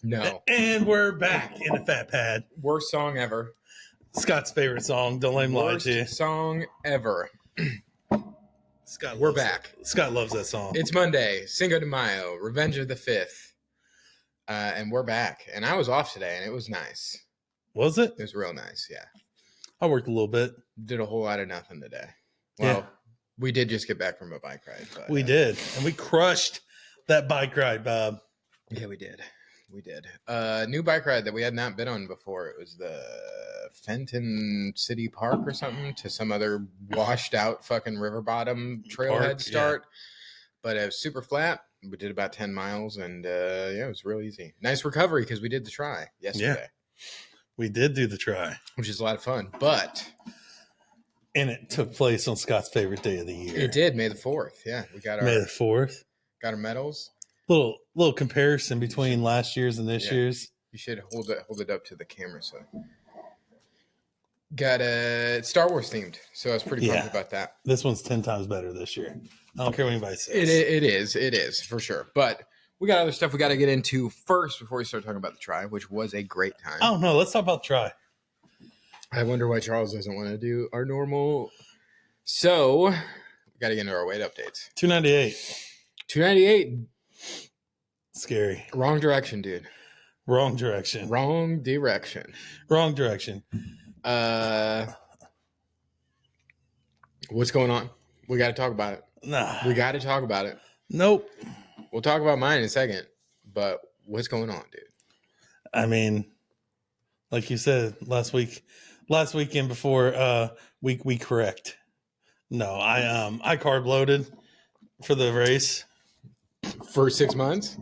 No. And we're back in a fat pad. Worst song ever. Scott's favorite song. Don't let him lie to you. Worst song ever. Scott We're loves back. That. Scott loves that song. It's Monday, Cinco de Mayo, Revenge of the 5th. And we're back. And I was off today, and it was nice. Was it? It was real nice, yeah. I worked a little bit. Did a whole lot of nothing today. Well, we did just get back from a bike ride. But, we did. And we crushed that bike ride, Bob. Yeah, we did. We did. New bike ride that we had not been on before. It was the Fenton City Park or something to some other washed out fucking river bottom trailhead start. Yeah. But it was super flat. We did about 10 miles and it was real easy. Nice recovery because we did the try yesterday. Yeah. We did do the try. Which is a lot of fun. And it took place on Scott's favorite day of the year. It did, May the 4th. Yeah. We got May the 4th. Got our medals. Little comparison between last year's and this year's. You should hold it up to the camera. So got Star Wars themed, so I was pretty pumped about that. This one's 10 times better this year. I don't care what anybody says. It is for sure. But we got other stuff we got to get into first before we start talking about the try, which was a great time. Oh no, let's talk about the try. I wonder why Charles doesn't want to do our normal. So we got to get into our weight updates. 298. Scary. Wrong direction, dude. Wrong direction. What's going on? We got to talk about it. Nah. We got to talk about it. Nope. We'll talk about mine in a second, but what's going on, dude? I mean, like you said last weekend before we correct. No, I carb loaded for the race. For 6 months?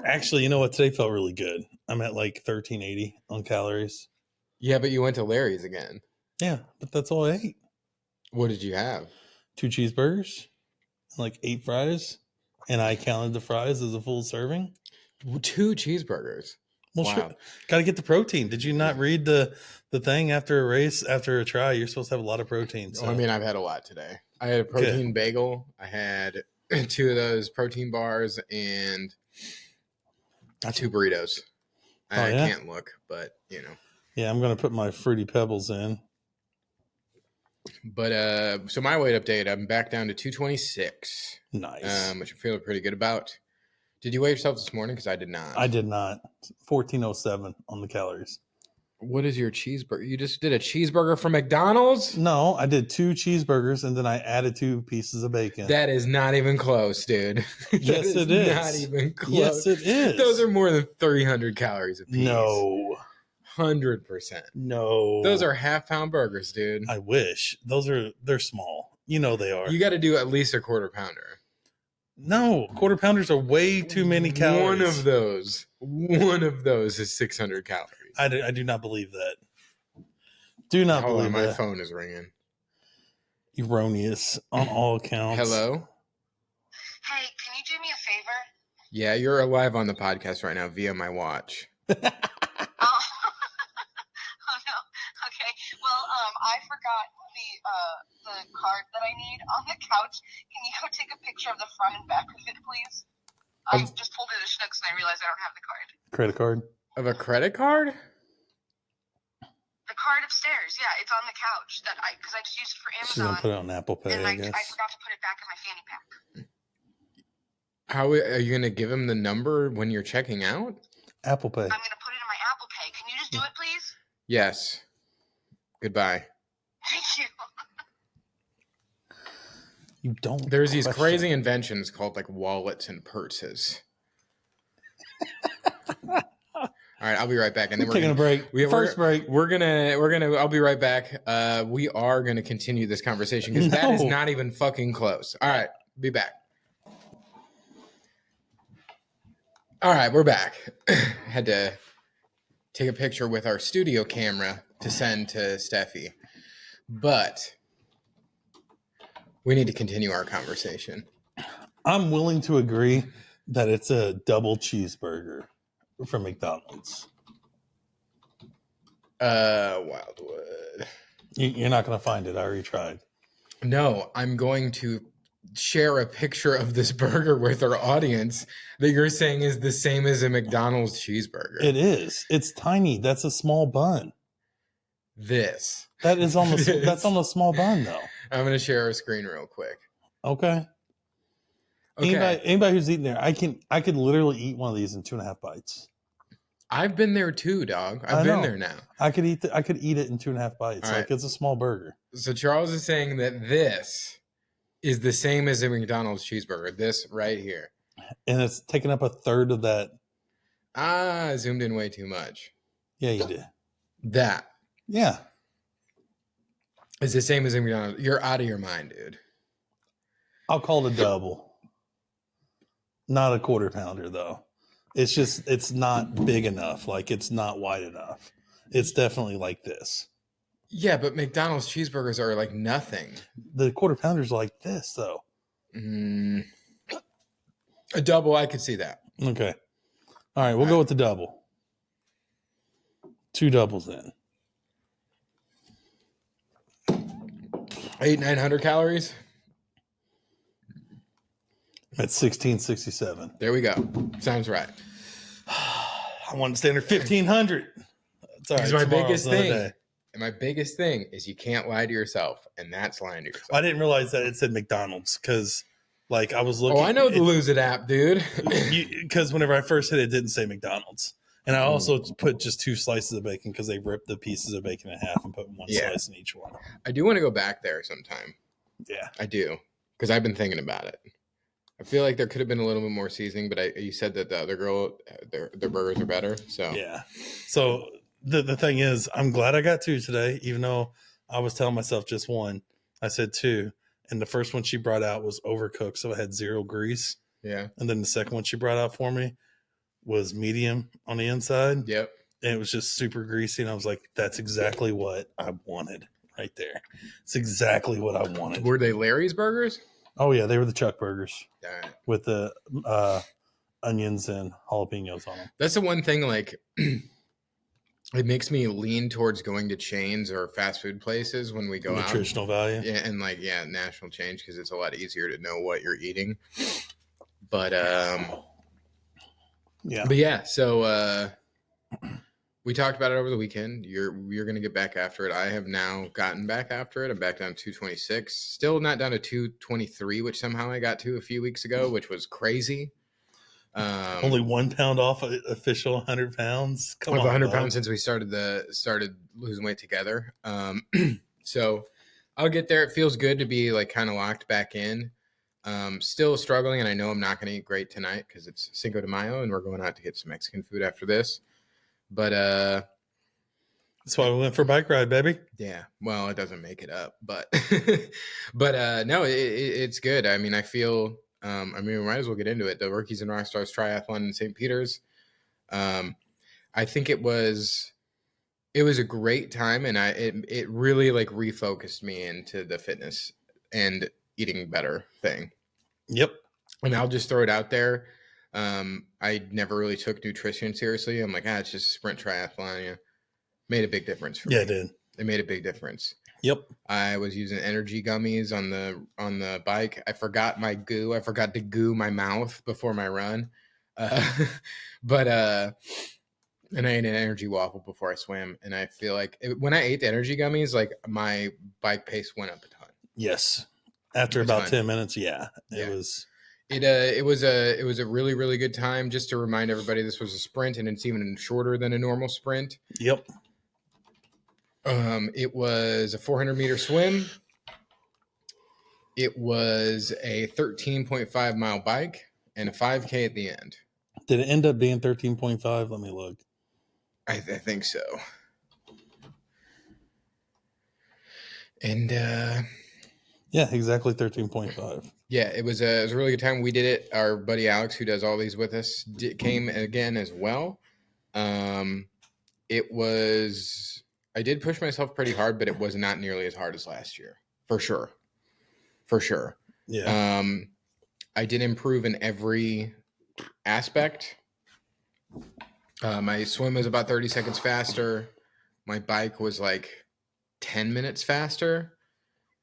Actually, you know what? Today felt really good. I'm at like 1380 on calories. Yeah, but you went to Larry's again. Yeah, but that's all I ate. What did you have? 2 cheeseburgers, like 8 fries, and I counted the fries as a full serving. 2 cheeseburgers. Well, wow. Sure. Got to get the protein. Did you not read the thing after a race, after a try? You're supposed to have a lot of protein. So. I mean, I've had a lot today. I had a protein bagel. I had 2 of those protein bars and 2 burritos. I can't look, but you know. Yeah, I'm going to put my Fruity Pebbles in. But so my weight update, I'm back down to 226. Nice. Which I'm feeling pretty good about. Did you weigh yourself this morning? Because I did not. I did not. 1407 on the calories. What is your cheeseburger? You just did a cheeseburger from McDonald's? No, I did 2 cheeseburgers and then I added 2 pieces of bacon. That is not even close, dude. Yes, it is. Not even close. Yes, it is. Those are more than 300 calories a piece. No. 100%. No. Those are half-pound burgers, dude. I wish. They're small. You know they are. You got to do at least a quarter pounder. No, quarter pounders are way too many calories. One of those is 600 calories. I do not believe that. Do not believe that. My phone is ringing. Erroneous on all accounts. Hello? Hey, can you do me a favor? Yeah, you're live on the podcast right now via my watch. Oh no. Okay. Well, I forgot the card that I need on the couch. Can you go take a picture of the front and back of it, please? I just pulled it a schnooks and I realized I don't have the card. Credit card? Of a credit card? The card upstairs. Yeah, it's on the couch because I just used it for Amazon. She's gonna put it on Apple Pay, and I guess. I forgot to put it back in my fanny pack. How are you gonna give him the number when you're checking out? Apple Pay. I'm gonna put it in my Apple Pay. Can you just do it, please? Yes. Goodbye. Thank you. You don't. There's these crazy inventions called like wallets and purses. All right, I'll be right back. And then we're taking a break. First break. I'll be right back. We are gonna continue this conversation because that is not even fucking close. All right, be back. All right, we're back. Had to take a picture with our studio camera to send to Steffi, but we need to continue our conversation. I'm willing to agree that it's a double cheeseburger from McDonald's. Wildwood. You're not going to find it. I already tried. No, I'm going to share a picture of this burger with our audience that you're saying is the same as a McDonald's cheeseburger. It is. It's tiny. That's a small bun. This. That is on the that's on the small bun though. I'm gonna share our screen real quick. Okay. Okay. Anybody who's eating there, I could literally eat one of these in 2.5 bites. I've been there too, dog. I I've been know. there now. I could eat it in 2.5 bites. All Like right. it's a small burger. So Charles is saying that this is the same as a McDonald's cheeseburger. This right here. And it's taking up a third of that. I zoomed in way too much. Yeah, you did. That Yeah. is the same as a McDonald's. You're out of your mind, dude. I'll call it a double. Not a quarter pounder though. It's just it's not big enough. Like it's not wide enough. It's definitely like this. Yeah, but McDonald's cheeseburgers are like nothing. The quarter pounder's like this though. A double, I could see that. Okay. All right, we'll go with the double. 2 doubles then. 900 calories. At 1667. There we go. Sounds right. I want to standard 1500. That's all right. Because my tomorrow's biggest another thing, day. and my biggest thing is you can't lie to yourself, and that's lying to yourself. I didn't realize that it said McDonald's because, like, I was looking. Oh, I know the Lose It app, dude. Because whenever I first hit it, it didn't say McDonald's. And I also put just 2 slices of bacon because they ripped the pieces of bacon in half and put 1 slice in each one. I do want to go back there sometime. Yeah. I do. Because I've been thinking about it. I feel like there could have been a little bit more seasoning, but you said that the other girl, their burgers are better. So yeah. So the thing is, I'm glad I got 2 today, even though I was telling myself just 1. I said 2. And the first one she brought out was overcooked, so it had 0 grease. Yeah. And then the second one she brought out for me was medium on the inside. Yep. And it was just super greasy. And I was like, that's exactly what I wanted right there. It's exactly what I wanted. Were they Larry's burgers? Oh, yeah. They were the Chuck burgers All right. with the onions and jalapenos on them. That's the one thing, like, it makes me lean towards going to chains or fast food places when we go out. Nutritional value. Yeah, and like, national change because it's a lot easier to know what you're eating. But so we talked about it over the weekend. You're going to get back after it. I have now gotten back after it. I'm back down to 226. Still not down to 223, which somehow I got to a few weeks ago, which was crazy. Only 1 pound off official 100 pounds. Come on, 100 pounds since we started losing weight together. So I'll get there. It feels good to be like kind of locked back in. Still struggling, and I know I'm not going to eat great tonight because it's Cinco de Mayo, and we're going out to get some Mexican food after this. But that's why we went for a bike ride, baby. Yeah, well, it doesn't make it up, but no, it's good. I mean, I feel. We might as well get into it. The Rookies and Rockstars Triathlon in St. Peter's. I think it was a great time, and it really like refocused me into the fitness and eating better thing. Yep. And I'll just throw it out there. I never really took nutrition seriously. I'm like, it's just a sprint triathlon. Yeah. Made a big difference for me. Yeah, it did. It made a big difference. Yep. I was using energy gummies on the bike. I forgot my goo. I forgot to goo my mouth before my run. And I ate an energy waffle before I swam. And I feel like when I ate the energy gummies, like my bike pace went up a ton. Yes. After about 10 minutes. Yeah. It was a really, really good time. Just to remind everybody, this was a sprint and it's even shorter than a normal sprint. Yep. It was a 400-meter swim. It was a 13.5 mile bike and a 5K at the end. Did it end up being 13.5? Let me look. I think so. And yeah, exactly 13.5. Yeah, it was a really good time. We did it. Our buddy Alex, who does all these with us, came again as well. It was. I did push myself pretty hard, but it was not nearly as hard as last year, for sure. Yeah. I did improve in every aspect. My swim was about 30 seconds faster. My bike was like 10 minutes faster.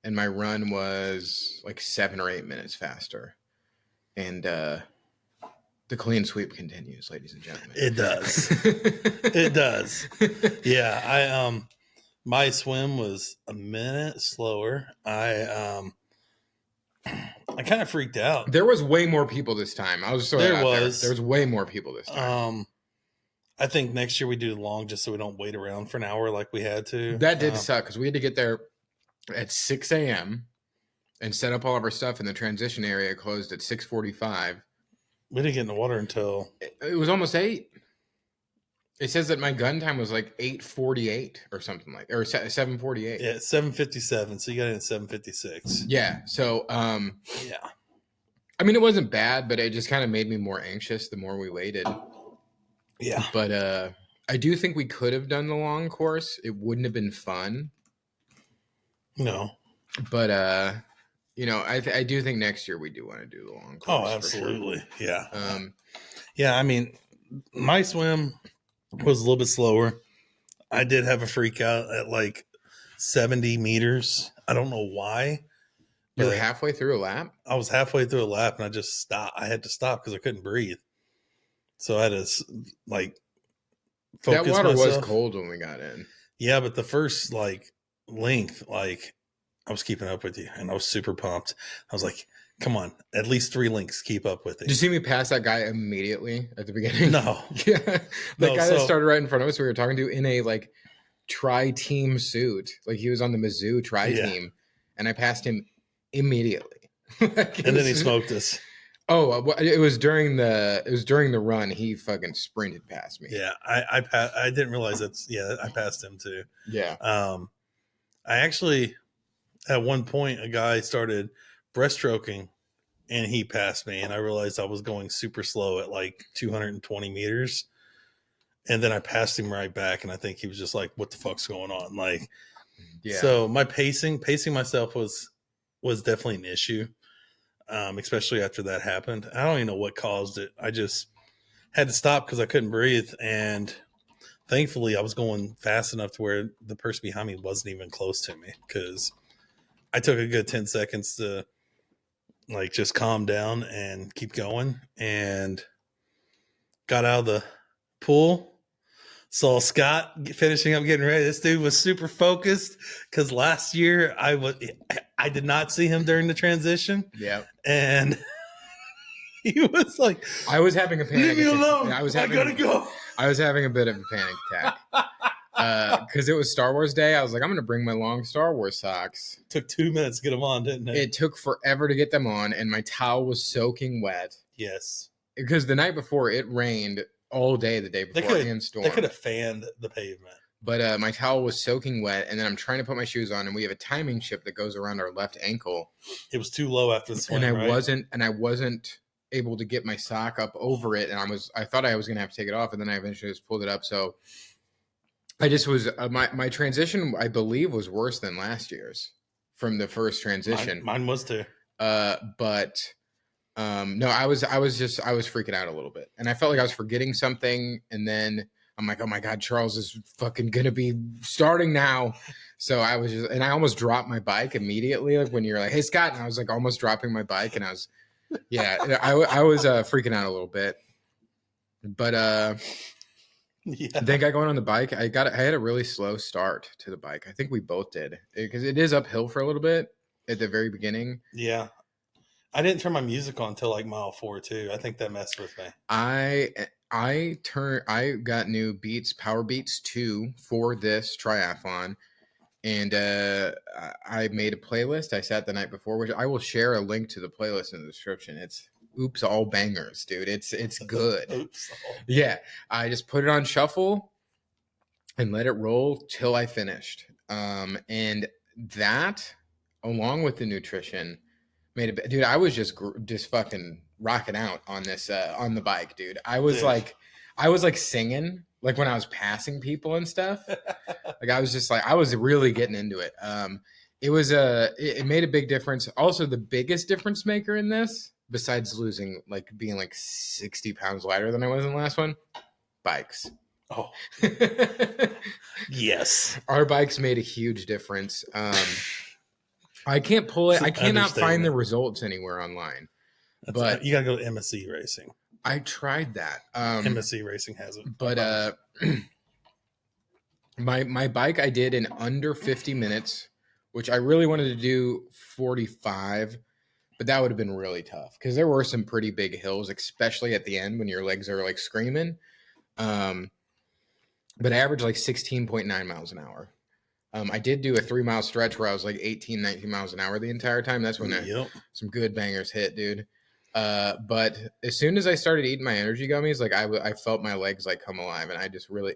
and my run was like 7 or 8 minutes faster. And the clean sweep continues, ladies and gentlemen. It does. It does. Yeah, my swim was a minute slower. I kind of freaked out. There was way more people this time. I was there was way more people this time. I think next year we do long just so we don't wait around for an hour like we had to. That did suck because we had to get there at 6 a.m. and set up all of our stuff in the transition area. It closed at 6:45. We didn't get in the water until it was almost 8. It says that my gun time was like 8:48 or something like, or 7:48. Yeah, 7:57. So you got in at 7:56. Yeah. So, yeah. I mean, it wasn't bad, but it just kind of made me more anxious the more we waited. Yeah. But I do think we could have done the long course. It wouldn't have been fun. No. But you know, I do think next year we do want to do the long course. Oh, absolutely. For sure. Yeah. I mean, my swim was a little bit slower. I did have a freak out at like 70 meters. I don't know why. You were halfway through a lap? I was halfway through a lap and I just stopped. I had to stop because I couldn't breathe. So I had to like focus. That water myself. Was cold when we got in. Yeah, but the first like length, like I was keeping up with you and I was super pumped. I was like, come on, at least 3 lengths, keep up with it. Did you see me pass that guy immediately at the beginning? No. Yeah. The guy that started right in front of us, we were talking to in a like tri-team suit. Like he was on the Mizzou tri-team. And I passed him immediately. Like, and then he smoked us. Oh, it was during the run. He fucking sprinted past me. Yeah, I didn't realize that's I passed him too. Yeah. I actually at one point a guy started breaststroking and he passed me and I realized I was going super slow at like 220 meters. And then I passed him right back and I think he was just like, what the fuck's going on? Like, yeah. So my pacing myself was definitely an issue. Especially after that happened. I don't even know what caused it. I just had to stop because I couldn't breathe. And thankfully I was going fast enough to where the person behind me wasn't even close to me because I took a good 10 seconds to like just calm down and keep going and got out of the pool. Saw Scott finishing up getting ready. This dude was super focused because last year I did not see him during the transition. Yeah. And he was like, I was having a panic attack. Leave me alone. I gotta go. I was having a bit of a panic attack. Because it was Star Wars Day. I was like, I'm going to bring my long Star Wars socks. Took 2 minutes to get them on, didn't it? It took forever to get them on, and my towel was soaking wet. Yes. Because the night before, it rained all day the day before and storm. They could have fanned the pavement. But my towel was soaking wet, and then I'm trying to put my shoes on, and we have a timing chip that goes around our left ankle. It was too low after the swing, and I wasn't able to get my sock up over it, and I thought I was going to have to take it off, and then I eventually just pulled it up. So I just was my transition, I believe, was worse than last year's from the first transition. Mine was too. No, I was freaking out a little bit, and I felt like I was forgetting something, and then I'm like, oh my God, Charles is fucking gonna be starting now. So I was and I almost dropped my bike immediately, like when you're like, hey Scott, and I was like almost dropping my bike, and I was, I was freaking out a little bit, but I think I going on the bike. I had a really slow start to the bike. I think we both did because it is uphill for a little bit at the very beginning. Yeah. I didn't turn my music on until like mile 4 too. I think that messed with me. I got new Beats, Power Beats 2 for this triathlon. And I made a playlist. I sat the night before, which I will share a link to the playlist in the description. It's Oops All Bangers, dude. It's good. Oops. Yeah. I just put it on shuffle and let it roll till I finished. And that, along with the nutrition, made it. Dude, I was just fucking rocking out on this on the bike, dude. I was like singing, like when I was passing people and stuff. Like I was just like, I was really getting into it. It made a big difference. Also, the biggest difference maker in this, besides losing, like being like 60 pounds lighter than I was in the last one, bikes. Oh, yes. Our bikes made a huge difference. I can't pull it. It's an I cannot find the understatement. results anywhere online. But you gotta go to MSC Racing. I tried that. MSC Racing has it. But my bike I did in under 50 minutes, which I really wanted to do 45, but that would have been really tough because there were some pretty big hills, especially at the end when your legs are like screaming. But I averaged like 16.9 miles an hour. I did do a 3-mile stretch where I was like 18, 19 miles an hour the entire time. That's when some good bangers hit, dude. But as soon as I started eating my energy gummies, like I felt my legs like come alive, and I just really,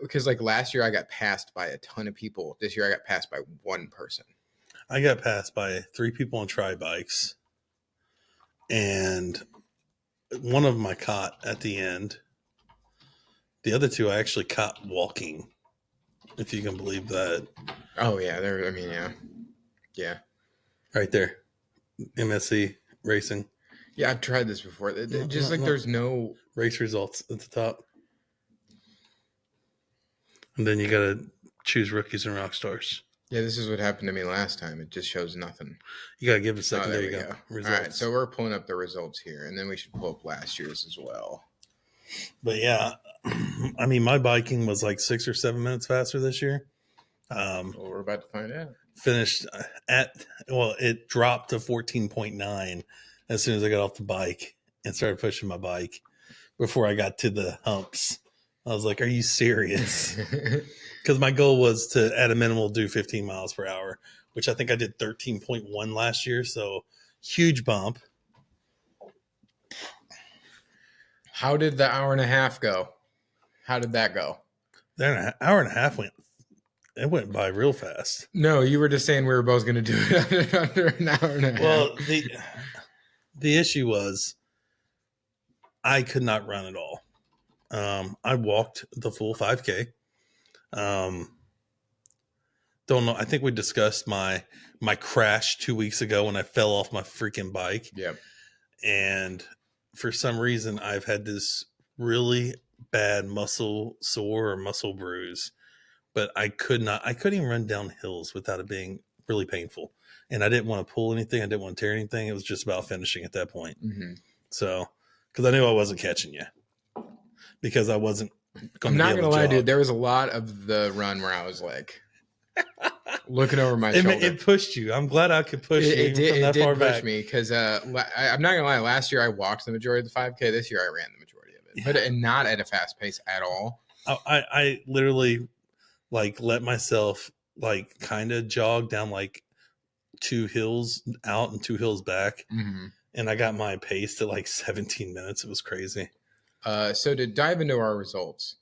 because like last year I got passed by a ton of people. This year I got passed by one person. I got passed by 3 people on tri bikes, and one of them I caught at the end. The other 2 I actually caught walking, if you can believe that. Oh yeah, yeah, right there, MSC Racing. Yeah, I've tried this before. There's no race results at the top, and then you gotta choose rookies and Rockstars. Yeah, this is what happened to me last time. It just shows nothing. You gotta give it a second. There you go. Results. All right, so we're pulling up the results here, and then we should pull up last year's as well. But yeah, I mean, my biking was like 6 or 7 minutes faster this year. Well, we're about to find out. Finished it dropped to 14.9 as soon as I got off the bike and started pushing my bike before I got to the humps. I was like, are you serious? Because my goal was to, at a minimal, do 15 miles per hour, which I think I did 13.1 last year. So huge bump. How did the hour and a half go? How did that go? Then an hour and a half went by real fast. No, you were just saying we were both going to do it under an hour and a half. Well, the issue was I could not run at all. I walked the full 5K. Don't know. I think we discussed my crash 2 weeks ago when I fell off my freaking bike. Yep. And for some reason, I've had this really bad muscle sore or muscle bruise, but I couldn't even run down hills without it being really painful. And I didn't want to pull anything. I didn't want to tear anything. It was just about finishing at that point. Mm-hmm. So, because I knew I wasn't catching you. Because I wasn't. I'm not gonna lie, dude. There was a lot of the run where I was like looking over my shoulder. It pushed you. I'm glad I could push you. It did push me because I'm not gonna lie. Last year I walked the majority of the 5K. This year I ran the majority of it, but not at a fast pace at all. I literally like let myself like kind of jog down like 2 hills out and 2 hills back, and I got my pace to like 17 minutes. It was crazy. So to dive into our results.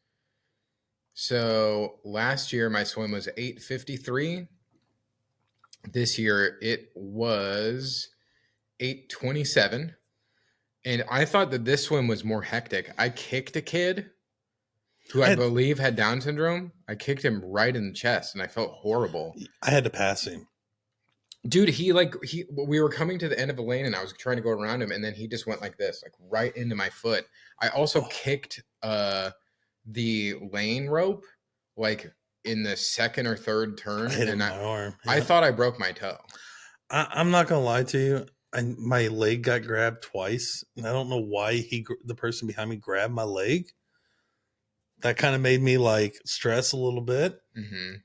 So last year my swim was 8:53. This year it was 8:27. And I thought that this swim was more hectic. I kicked a kid who I believe had Down syndrome. I kicked him right in the chest and I felt horrible. I had to pass him. Dude, we were coming to the end of a lane and I was trying to go around him and then he just went like this, like right into my foot. I also kicked the lane rope like in the second or third turn. I hit him in my arm. Yeah. I thought I broke my toe. I'm not gonna lie to you. My leg got grabbed twice, and I don't know why the person behind me grabbed my leg. That kind of made me like stress a little bit. Mm-hmm.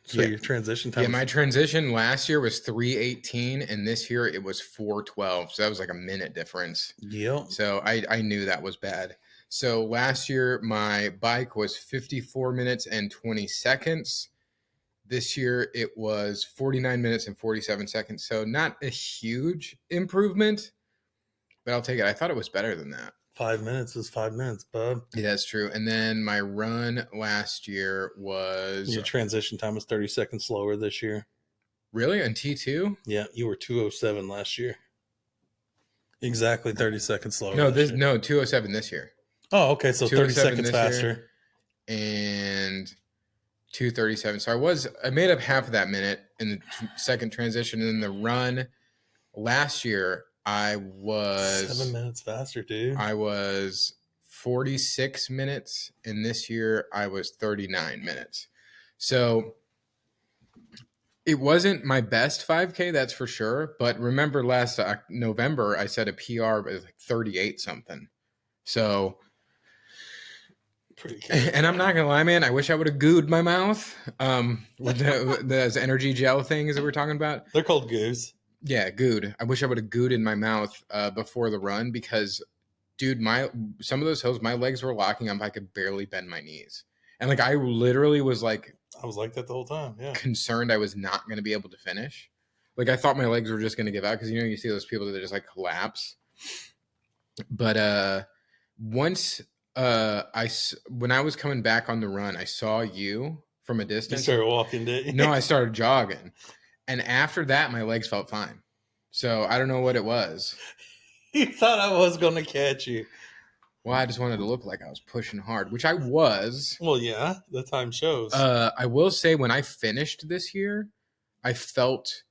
So your transition time? Yeah, my transition last year was 3:18, and this year it was 4:12. So that was like a minute difference. Yep. So I knew that was bad. So last year my bike was 54 minutes and 20 seconds. This year it was 49 minutes and 47 seconds. So not a huge improvement, but I'll take it. I thought it was better than that. 5 minutes is 5 minutes, bud. Yeah, that's true. And then my run last year was... Your transition time was 30 seconds slower this year. Really? On T2? Yeah, you were 2:07 last year. Exactly 30 seconds slower. No, 2:07 this year. Oh, okay. So 30 seconds faster. And 2:37. So I made up half of that minute in the second transition. And then the run last year, I was 7 minutes faster, dude. I was 46 minutes, and this year I was 39 minutes. So It wasn't my best 5K, that's for sure. But remember last November, I set a PR of like 38 something. So, Pretty good. and I'm not gonna lie, man. I wish I would have gooed my mouth. With those energy gel things that we're talking about. They're called goos. Yeah, gooed. I wish I would have gooed in my mouth before the run because, dude, some of those hills, my legs were locking up. I could barely bend my knees, and like I literally was like, I was like that the whole time. Yeah. concerned I was not going to be able to finish. Like I thought my legs were just going to give out because you see those people that just like collapse. But once when I was coming back on the run, I saw you from a You distance. started walking, did you? No, I started jogging. And after that, my legs felt fine. So I don't know what it was. You thought I was going to catch you. Well, I just wanted to look like I was pushing hard, which I was. Well, yeah, the time shows. I will say when I finished this year, I felt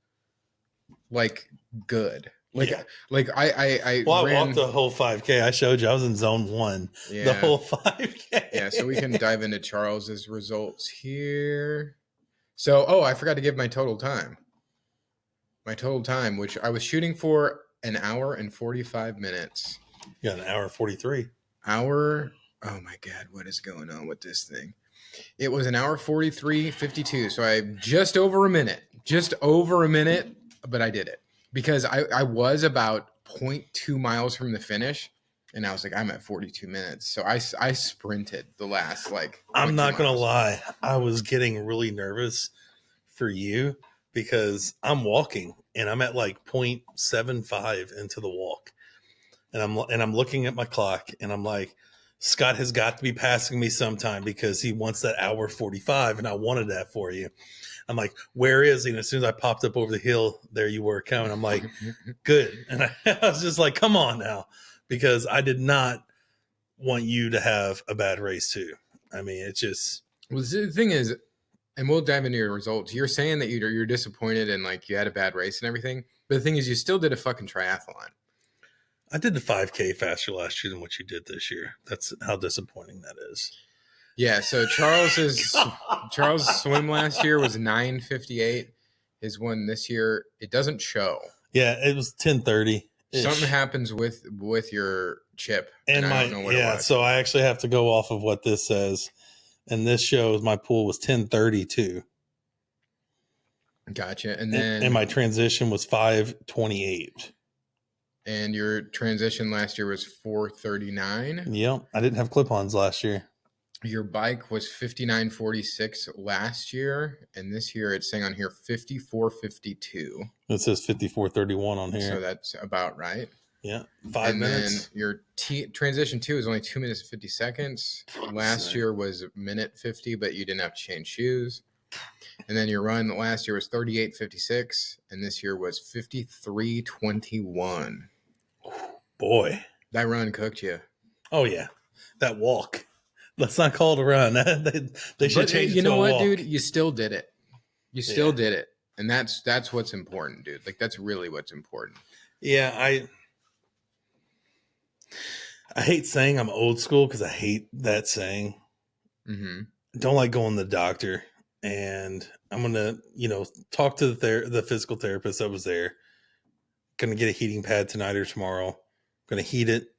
like good. Like, Yeah. like I well, I ran, walked the whole 5K. I showed you. I was in zone 1 yeah, the whole 5K. yeah. So we can dive into Charles's results here. So, I forgot to give my total time. My total time, which I was shooting for an hour and 45 minutes. You got an hour 43. Oh my God, what is going on with this thing? It was an hour 43:52. So I just over a minute, but I did it because I was about 0.2 miles from the finish. And I was like, I'm at 42 minutes. So I sprinted the last I'm 0.2 not going to miles. lie. I was getting really nervous for you because I'm walking and I'm at like 0.75 into the walk. And I'm looking at my clock and I'm like, Scott has got to be passing me sometime because he wants that hour 45 and I wanted that for you. I'm like, where is he? And as soon as I popped up over the hill, there you were coming. I'm like, good. And I was just like, come on now, because I did not want you to have a bad race too. I mean, it's just. Well, the thing is, and we'll dive into your results. You're saying that you're disappointed and like you had a bad race and everything. But the thing is, you still did a fucking triathlon. I did the 5K faster last year than what you did this year. That's how disappointing that is. Yeah. So Charles' swim last year was 9:58. His one this year, it doesn't show. Yeah, it was 10:30. Something happens with your chip, and I don't know what it was. So I actually have to go off of what this says. And this shows my pool was 10:32. Gotcha. And then and my transition was 5:28. And your transition last year was 4:39. Yep. I didn't have clip-ons last year. Your bike was 59:46 last year, and this year it's saying on here 54:52. It says 54:31 on here. So that's about right. Yeah, 5 minutes. Then your transition 2 is only 2 minutes and 50 seconds. Last year was a minute 50, but you didn't have to change shoes. And then your run last year was 38:56, and this year was 53:21. Boy, that run cooked you. Oh yeah, that walk. Let's not call it a run. they should change it to a walk. You know what, dude? You still did it. You still did it, and that's what's important, dude. Like that's really what's important. Yeah, I hate saying I'm old school because I hate that saying. Mm-hmm. Don't like going to the doctor, and I'm gonna, talk to the physical therapist that was there. Gonna get a heating pad tonight or tomorrow. Gonna heat it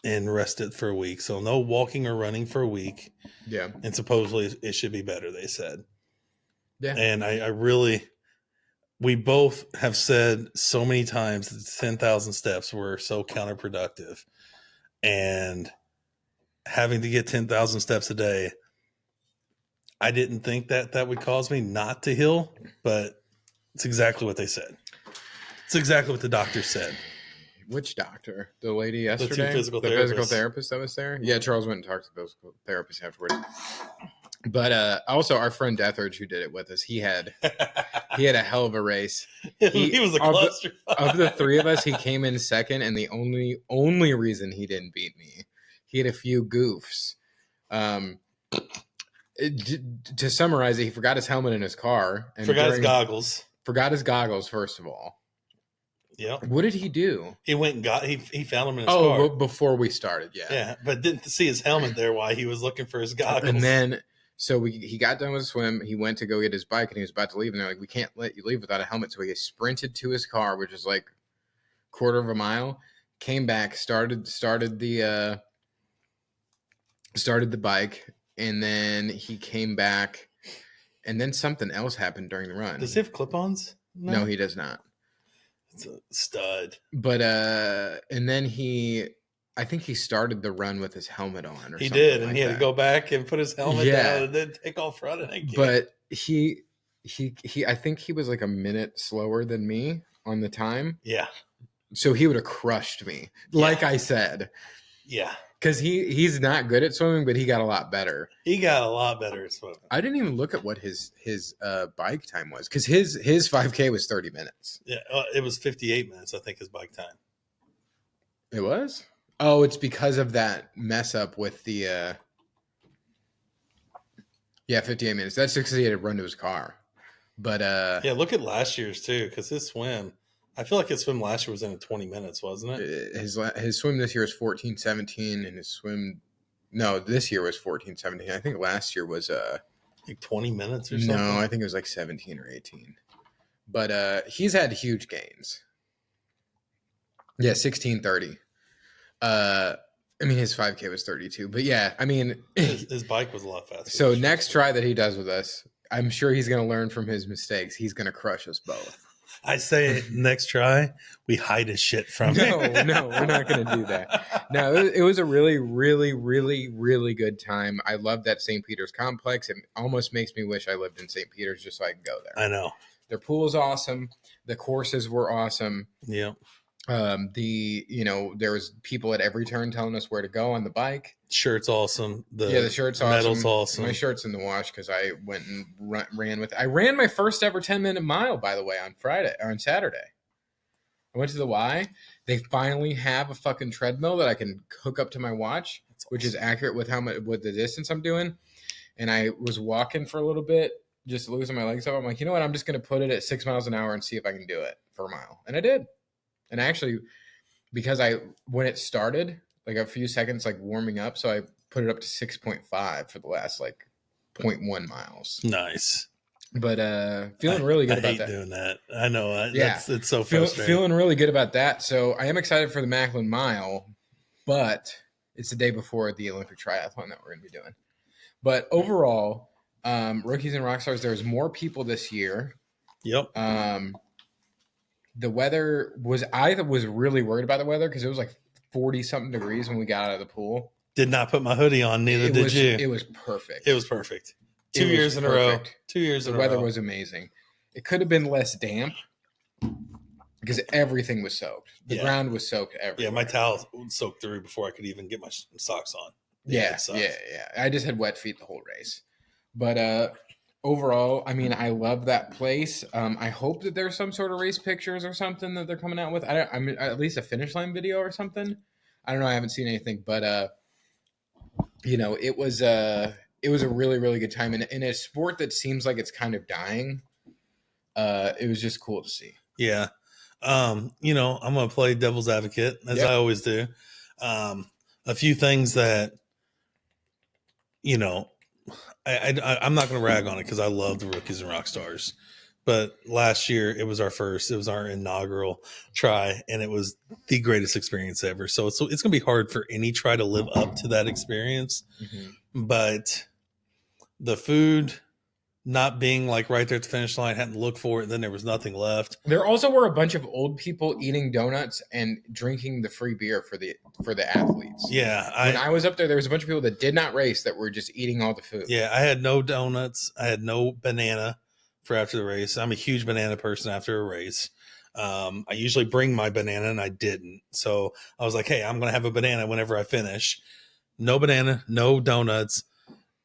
and rest it for a week. So no walking or running for a week. Yeah, and supposedly it should be better. They said. Yeah, and I really. We both have said so many times that 10,000 steps were so counterproductive, and having to get 10,000 steps a day, I didn't think that would cause me not to heal, but it's exactly what they said. It's exactly what the doctor said. Which doctor? The lady yesterday? The two physical the therapists. Physical therapist that was there? Yeah, Charles went and talked to the physical therapist afterwards. But also our friend Deathridge, who did it with us, he had a hell of a race. He was a cluster. Of the three of us, he came in second, and the only reason he didn't beat me, he had a few goofs. To summarize it, he forgot his helmet in his car. And forgot his goggles. Forgot his goggles, first of all. Yep. What did he do? He went and he found them in his car. Oh, before we started, yeah. Yeah, but didn't see his helmet there while he was looking for his goggles. And then So he got done with the swim. He went to go get his bike, and he was about to leave. And they're like, "We can't let you leave without a helmet." So he sprinted to his car, which is like quarter of a mile. Came back, started the bike, and then he came back, and then something else happened during the run. Does he have clip-ons? No, he does not. It's a stud. But and then I think he started the run with his helmet on. Or He something did, and like he had that. to go back and put his helmet Yeah. down and then take off running again. But he I think he was like a minute slower than me on the time. Yeah. So he would have crushed me, like I said. Yeah. Because he's not good at swimming, but he got a lot better. He got a lot better at swimming. I didn't even look at what his bike time was, because his 5K was 30 minutes. Yeah, it was 58 minutes, I think, his bike time. It was? Oh, it's because of that mess up with the 58 minutes. That's because he had to run to his car. But yeah, look at last year's too, because his swim, I feel like his swim last year was in 20 minutes, wasn't it? His swim this year is 14:17, and his swim this year was 14:17. I think last year was like 20 minutes or something. No, I think it was like 17 or 18. But he's had huge gains. Yeah, 16:30. I mean, his 5K was 32, but yeah, I mean, his bike was a lot faster. So next try that he does with us, I'm sure he's going to learn from his mistakes. He's going to crush us both. I say next try, we hide his shit from him. No, we're not going to do that. No, it was a really, really, really, really good time. I love that St. Peter's complex. It almost makes me wish I lived in St. Peter's just so I could go there. I know. Their pool is awesome. The courses were awesome. Yeah. There was people at every turn telling us where to go on the bike. Shirt's awesome. The shirt's awesome. Medal's awesome. My shirt's in the wash because I went and ran with it. I ran my first ever 10-minute mile, by the way, on Saturday. I went to the Y. They finally have a fucking treadmill that I can hook up to my watch, which is accurate with with the distance I'm doing. And I was walking for a little bit, just losing my legs up. I'm like, you know what? I'm just going to put it at 6 miles an hour and see if I can do it for a mile. And I did. And actually, because when it started, like a few seconds, like warming up, so I put it up to 6.5 for the last like 0.1 miles. Nice. But feeling really good about that. I hate doing that. I know. Yeah. It's so frustrating. Feeling really good about that. So I am excited for the Macklin Mile, but it's the day before the Olympic triathlon that we're going to be doing. But overall, Rookies and Rockstars, there's more people this year. Yep. The weather I was really worried about the weather because it was like 40-something degrees when we got out of the pool. Did not put my hoodie on, neither did you. It was perfect. It was perfect. 2 years in a row. 2 years in a row. The weather was amazing. It could have been less damp because everything was soaked. The ground was soaked everywhere. Yeah, my towel soaked through before I could even get my socks on. Yeah. I just had wet feet the whole race. But overall, I mean, I love that place. I hope that there's some sort of race pictures or something that they're coming out with. I mean, at least a finish line video or something. I don't know. I haven't seen anything, but it was a really, really good time. And in a sport that seems like it's kind of dying, it was just cool to see. Yeah. I'm going to play devil's advocate as I always do. A few things that, I'm not going to rag on it because I love the Rookies and Rockstars. But last year, it was our inaugural try, and it was the greatest experience ever. So it's going to be hard for any try to live up to that experience. Mm-hmm. But the food not being like right there at the finish line, hadn't looked for it, and then there was nothing left. There also were a bunch of old people eating donuts and drinking the free beer for the athletes. Yeah. When I was up there was a bunch of people that did not race that were just eating all the food. Yeah, I had no donuts. I had no banana for after the race. I'm a huge banana person after a race. I usually bring my banana, and I didn't. So I was like, hey, I'm going to have a banana whenever I finish. No banana, no donuts.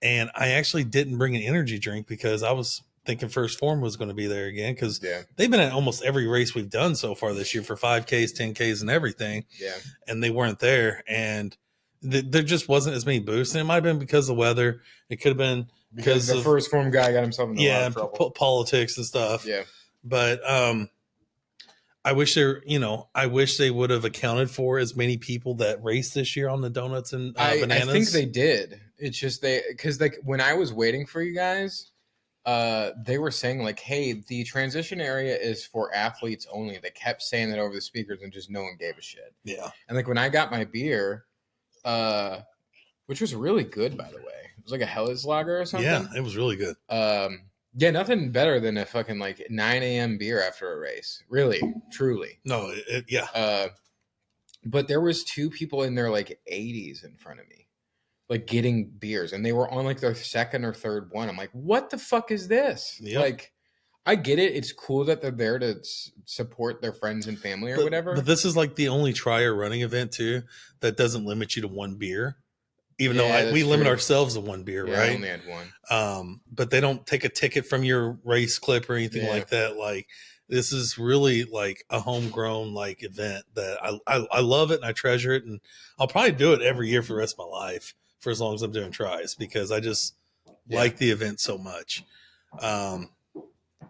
And I actually didn't bring an energy drink because I was thinking First Form was going to be there again because they've been at almost every race we've done so far this year for 5Ks, 10Ks, and everything. Yeah. And they weren't there. And there just wasn't as many boosts. And it might have been because of the weather. It could have been because the First Form guy got himself in a lot of trouble. Politics and stuff. Yeah. But I wish they would have accounted for as many people that raced this year on the donuts and bananas. I think they did. It's just because like when I was waiting for you guys, they were saying like, hey, the transition area is for athletes only. They kept saying that over the speakers and just no one gave a shit. Yeah. And like when I got my beer, which was really good, by the way. It was like a Helles lager or something. Yeah, it was really good. Yeah, nothing better than a fucking like 9 a.m. beer after a race. Really, truly. No, yeah. But there was two people in their like 80s in front of me, like getting beers, and they were on like their second or third one. I'm like, what the fuck is this? Yep. Like, I get it. It's cool that they're there to support their friends and family or whatever. But this is like the only trier running event too that doesn't limit you to one beer. Even though we limit ourselves to one beer, right? I only had one. But they don't take a ticket from your race clip or anything like that. Like this is really like a homegrown like event that I love it and I treasure it, and I'll probably do it every year for the rest of my life for as long as I'm doing tries because I just like the event so much.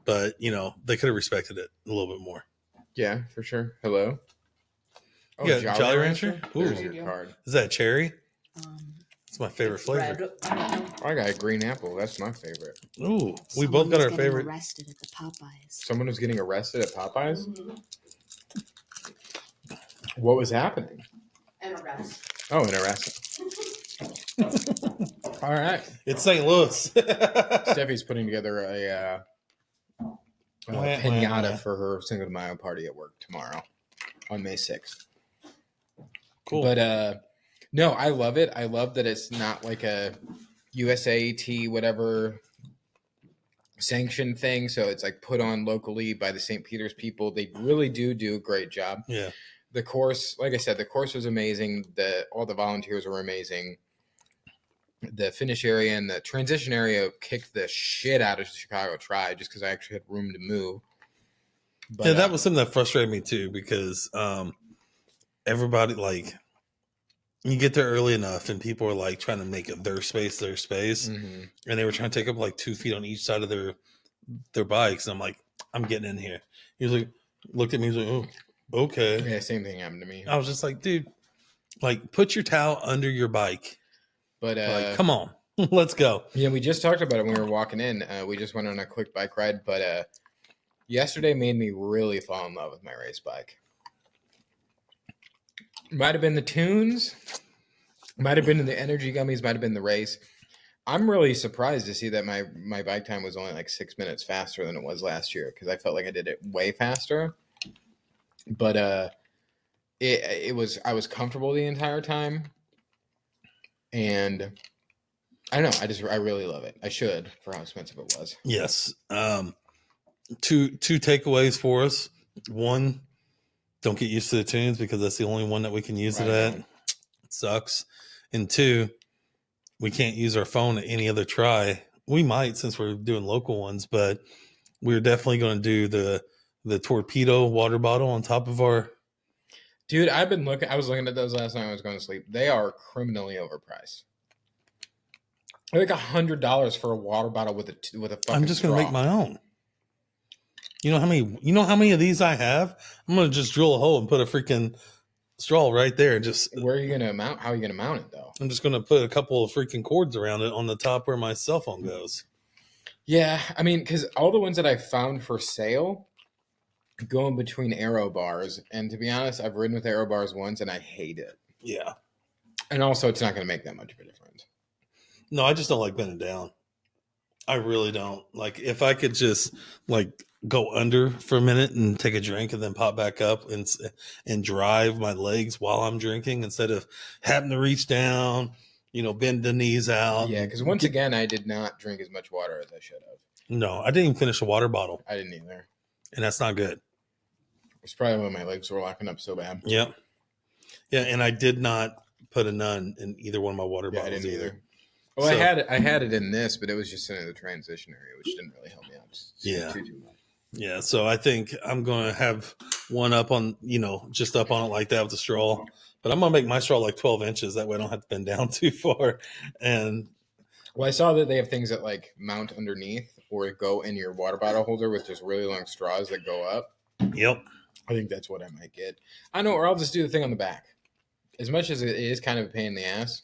But you know they could have respected it a little bit more. Yeah, for sure. Hello. Oh, yeah, Jolly Rancher. There's your card. Is that cherry? It's my favorite flavor. I got a green apple. That's my favorite. Ooh, we both got our favorite. Arrested at the Popeyes. Someone was getting arrested at Popeyes? Mm-hmm. What was happening? An arrest. Oh, an arrest. All right. It's St. Louis. Steffi's putting together a pinata for her Cinco de Mayo party at work tomorrow on May 6th. Cool. But, no, I love it. I love that it's not like a USAT whatever sanction thing. So it's like put on locally by the St. Peter's people. They really do a great job. Yeah. The course, like I said, the course was amazing. All the volunteers were amazing. The finish area and the transition area kicked the shit out of Chicago Tri just because I actually had room to move. But, yeah, that was something that frustrated me too because everybody like you get there early enough and people are like trying to make it their space, mm-hmm. and they were trying to take up like 2 feet on each side of their bikes. And I'm like, I'm getting in here. He was like, looked at me, he was like, oh, okay. Yeah, same thing happened to me. I was just like, dude, like put your towel under your bike. But like, come on, let's go. Yeah, we just talked about it when we were walking in. We just went on a quick bike ride, but yesterday made me really fall in love with my race bike. Might have been the tunes, might have been the energy gummies, might have been the race. I'm really surprised to see that my bike time was only like 6 minutes faster than it was last year because I felt like I did it way faster. But I was comfortable the entire time, and I don't know. I really love it. I should for how expensive it was. Yes. Two takeaways for us. One, don't get used to the tunes because that's the only one that we can use it at. It sucks. And two, we can't use our phone at any other try. We might since we're doing local ones, but we're definitely going to do the torpedo water bottle on top of our. Dude, I was looking at those last night when I was going to sleep. They are criminally overpriced. They're like $100 for a water bottle with a fucking I'm just going to straw. make my own. You know how many of these I have? I'm going to just drill a hole and put a freaking straw right there. And just where are you going to mount? How are you going to mount it though? I'm just going to put a couple of freaking cords around it on the top where my cell phone goes. Yeah, I mean, because all the ones that I found for sale go in between aero bars, and to be honest, I've ridden with aero bars once and I hate it. Yeah, and also it's not going to make that much of a difference. No, I just don't like bending down. I really don't. Like if I could just like go under for a minute and take a drink and then pop back up and drive my legs while I'm drinking instead of having to reach down, bend the knees out. Yeah, because once again, I did not drink as much water as I should have. No, I didn't even finish a water bottle. I didn't either. And that's not good. It's probably when my legs were locking up so bad. Yep. Yeah, and I did not put a none in either one of my water bottles I didn't either. Well, so, I had it in this, but it was just in the transition area, which didn't really help me out. Too much. Yeah, so I think I'm going to have one up on, just up on it like that with the straw. But I'm going to make my straw like 12 inches. That way I don't have to bend down too far. And well, I saw that they have things that like mount underneath or go in your water bottle holder with just really long straws that go up. Yep. I think that's what I might get. I know, or I'll just do the thing on the back. As much as it is kind of a pain in the ass,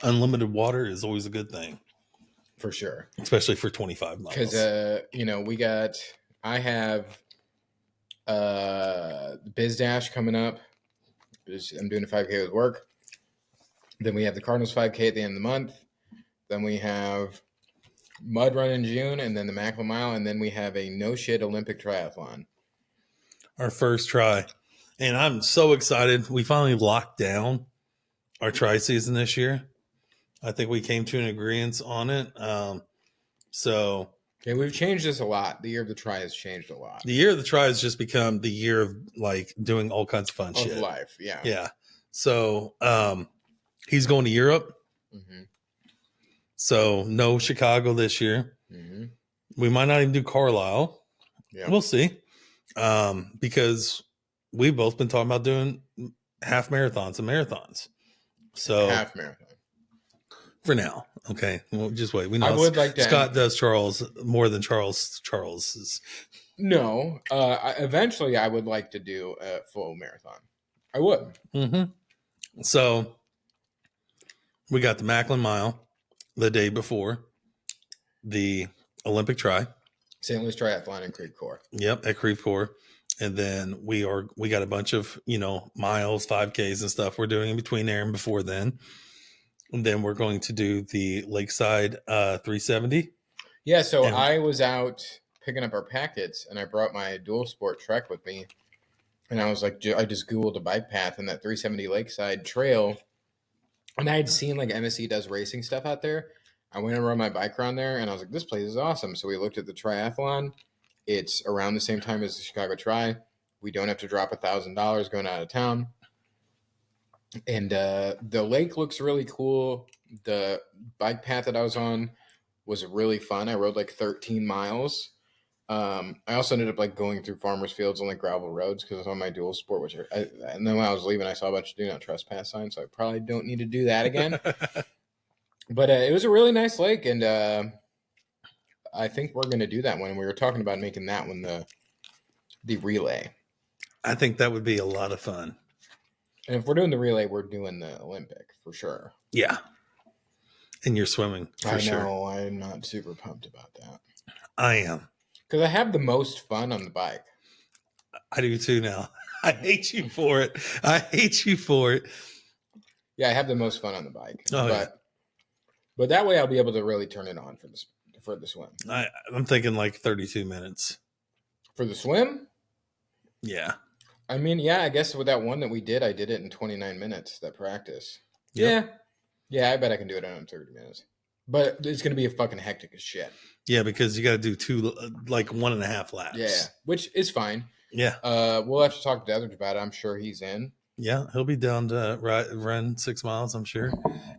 Unlimited water is always a good thing, for sure. especially for 25 miles. Because I have Biz Dash coming up. I'm doing a 5K with work. Then we have the Cardinals 5K at the end of the month. Then we have Mud Run in June, and then the Macklin Mile, and then we have a no shit Olympic triathlon. Our first try. And I'm so excited. We finally locked down our tri season this year. I think we came to an agreement on it. So Okay, we've changed this a lot. The year of the tri has changed a lot. the year of the tri has just become the year of like doing all kinds of fun shit. Of life, yeah. Yeah. So he's going to Europe. Mm-hmm. So no Chicago this year. Mm-hmm. We might not even do Carlisle. Yeah. We'll see. Because we've both been talking about doing half marathons and marathons. So half marathon. For now. Okay. Well, just wait. We know I would like to Scott does Charles more than Charles is. No. Eventually I would like to do a full marathon. I would. Mm-hmm. So we got the Macklin Mile the day before the Olympic Tri. St. Louis Triathlon and Creve Coeur. Yep, at Creve Coeur. And then we got a bunch of, miles, 5Ks and stuff we're doing in between there and before then. And then we're going to do the Lakeside 370. Yeah, so I was out picking up our packets and I brought my dual sport Trek with me. And I was like, I just Googled a bike path and that 370 Lakeside trail. And I had seen like MSC does racing stuff out there. I went and rode my bike around there and I was like, this place is awesome. So we looked at the triathlon. It's around the same time as the Chicago Tri. We don't have to drop $1,000 going out of town. And the lake looks really cool. The bike path that I was on was really fun. I rode like 13 miles. I also ended up like going through farmers fields on like gravel roads because I was on my dual sport, and then when I was leaving, I saw a bunch of do not trespass signs, so I probably don't need to do that again. But it was a really nice lake, and I think we're going to do that one. We were talking about making that one the relay. I think that would be a lot of fun. And if we're doing the relay, we're doing the Olympic for sure. Yeah. And you're swimming for sure. I know. I'm not super pumped about that. I am. Because I have the most fun on the bike. I do too now. I hate you for it. Yeah, I have the most fun on the bike. Oh, but that way I'll be able to really turn it on for the swim. I'm thinking like 32 minutes. For the swim? Yeah. I mean, yeah, I guess with that one that we did, I did it in 29 minutes, that practice. Yep. Yeah, I bet I can do it in 30 minutes. But it's going to be a fucking hectic as shit. Yeah, because you got to do 1.5 laps. Yeah, which is fine. Yeah. We'll have to talk to Etheridge about it. I'm sure he's in. Yeah, he'll be down to run 6 miles, I'm sure.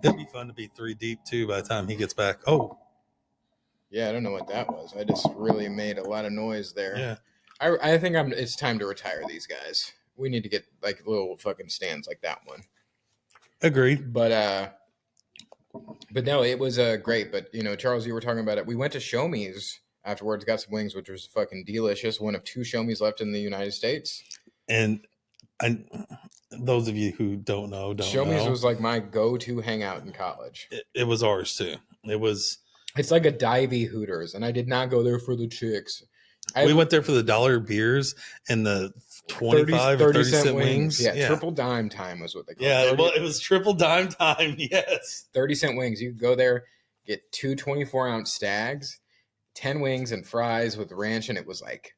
It'll be fun to be 3 deep, too, by the time he gets back. Oh. Yeah, I don't know what that was. I just really made a lot of noise there. Yeah. I think it's time to retire these guys. We need to get like little fucking stands like that one. Agreed. But no, it was great. But Charles, you were talking about it. We went to Show Me's afterwards, got some wings, which was fucking delicious. One of 2 Show Me's left in the United States. And those of you who don't know, Show Me's was like my go-to hangout in college. It was ours too. It's like a divey Hooters, and I did not go there for the chicks. We went there for the $1 beers and the 25 or 30 cent wings. Yeah, triple dime time was what they called it. Yeah, well, it was triple dime time, yes. 30-cent wings. You could go there, get 2 24-ounce stags, 10 wings and fries with ranch, and it was like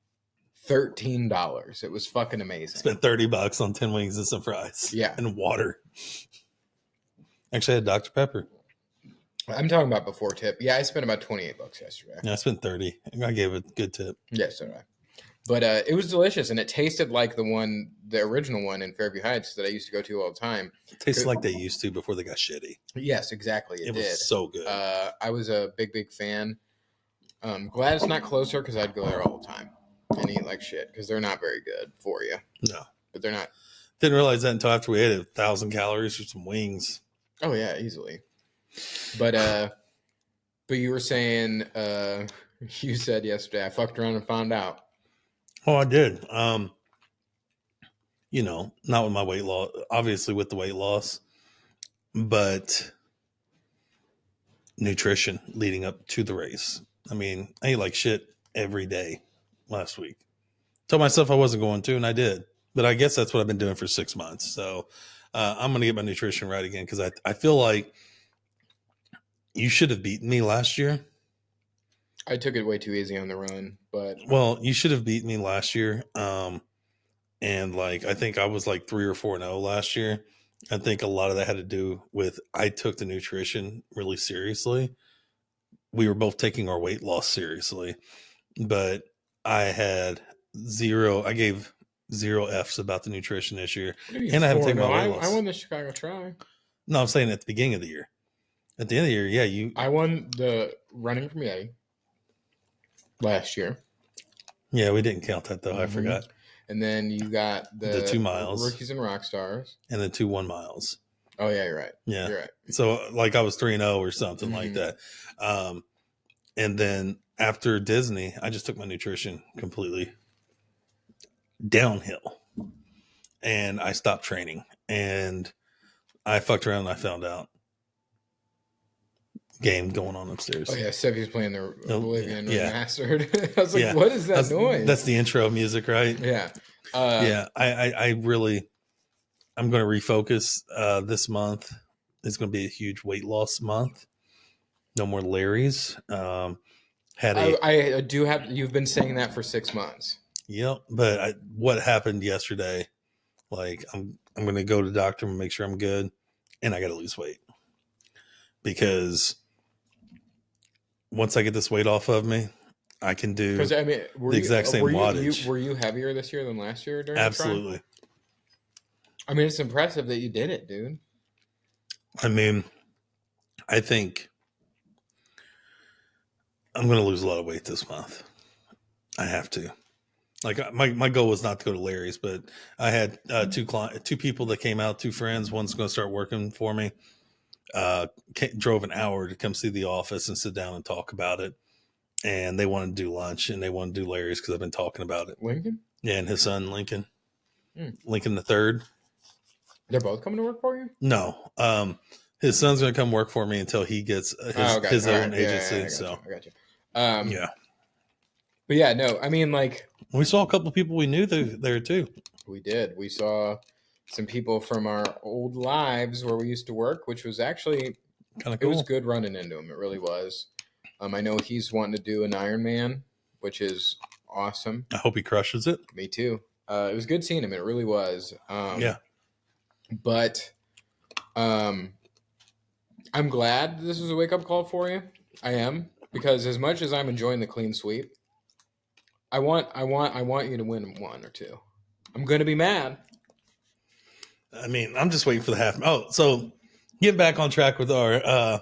$13. It was fucking amazing. Spent $30 on 10 wings and some fries. Yeah. And water. Actually, I had Dr. Pepper. I'm talking about before tip. Yeah, I spent about $28 yesterday. Yeah, I spent 30. I gave it a good tip. Yeah, so did I. But it was delicious, and it tasted like the original one in Fairview Heights that I used to go to all the time. It tasted like they used to before they got shitty. Yes, exactly. It did. Was so good. I was a big fan. Glad it's not closer because I'd go there all the time and eat like shit because they're not very good for you. No. But they're not. Didn't realize that until after we ate 1,000 calories for some wings. Oh, yeah, easily. But you were saying, you said yesterday, I fucked around and found out. Oh, I did. Not with my weight loss, obviously with the weight loss, but nutrition leading up to the race. I mean, I ate like shit every day last week. Told myself I wasn't going to, and I did. But I guess that's what I've been doing for 6 months. So I'm going to get my nutrition right again because I feel like you should have beaten me last year. I took it way too easy on the run, but Well, you should have beaten me last year. And like I think I was like 3 or 4-0 last year. I think a lot of that had to do with I took the nutrition really seriously. We were both taking our weight loss seriously, but I had I gave 0 F's about the nutrition this year. And I haven't taken my weight loss. I won the Chicago Tri. No, I'm saying at the beginning of the year. At the end of the year, yeah, I won the running from Yeti last year. Yeah, we didn't count that though. I forgot. And then you got the 2 miles. Rookies and Rockstars. And the 2 1 miles. Oh, yeah, you're right. Yeah. You're right. So like I was 3-0 or something like that. And then after Disney, I just took my nutrition completely downhill. And I stopped training. And I fucked around and I found out. Game going on upstairs. Oh, yeah. Steffi's playing the Bolivian Remastered. I was like, Yeah. what is that noise? That's the intro music, right? Yeah. I really, I'm going to refocus this month. It's going to be a huge weight loss month. No more Larry's. I do have, you've been saying that for 6 months. Yep. But what happened yesterday, like I'm going to go to the doctor and make sure I'm good. And I got to lose weight because once I get this weight off of me, I can do the exact same wattage. Were you heavier this year than last year during Absolutely. the Tri? I mean, it's impressive that you did it, dude. I mean, I think I'm going to lose a lot of weight this month. I have to. Like my goal was not to go to Larry's, but I had two people that came out, 2 friends. One's going to start working for me. Drove an hour to come see the office and sit down and talk about it. And they wanted to do lunch and they wanted to do Larry's because I've been talking about it. Lincoln? Yeah, and his son, Lincoln. Lincoln the third. They're both coming to work for you? No. His son's going to come work for me until he gets his own agency. I got you. Yeah. But yeah, no, I mean, like. We saw a couple of people we knew there too. We did. We saw some people from our old lives where we used to work, which was actually kind of cool. It was good running into him. It really was. I know he's wanting to do an Ironman, which is awesome. I hope he crushes it. Me too. It was good seeing him. It really was. Yeah. But I'm glad this was a wake-up call for you. I am. Because as much as I'm enjoying the clean sweep, I want you to win 1 or 2. I'm gonna be mad. I mean, I'm just waiting for the half. Oh, so get back on track with our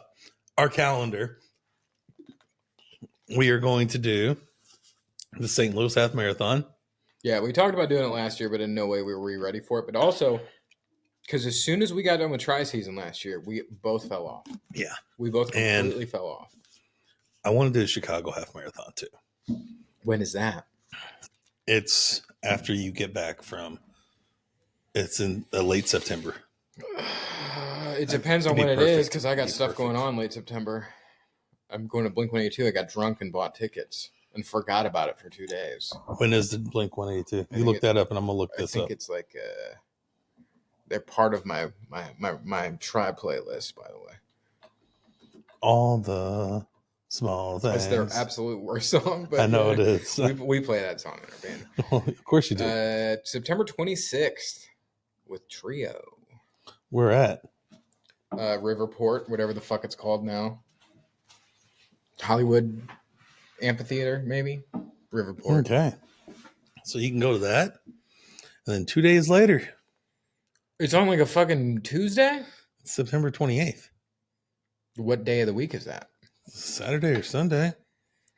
calendar. We are going to do the St. Louis Half Marathon. Yeah, we talked about doing it last year, but in no way were we ready for it. But also, because as soon as we got done with tri-season last year, we both fell off. Yeah. We both completely fell off. I want to do the Chicago Half Marathon too. When is that? It's after you get back from. It's in late September. It depends on when it is, because I got stuff going on late September. I'm going to Blink-182. I got drunk and bought tickets and forgot about it for 2 days. When is the Blink-182? You look that up, and I'm gonna look this up. I think it's like they're part of my tri playlist, by the way. All the small things. That's their absolute worst song. But I know it is. We play that song in our band. Well, of course you do. September 26th with Trio. We're at Riverport, whatever the fuck it's called now. Hollywood Amphitheater, maybe. Riverport. Okay. So you can go to that. And then 2 days later. It's on like a fucking Tuesday? It's September 28th. What day of the week is that? Saturday or Sunday.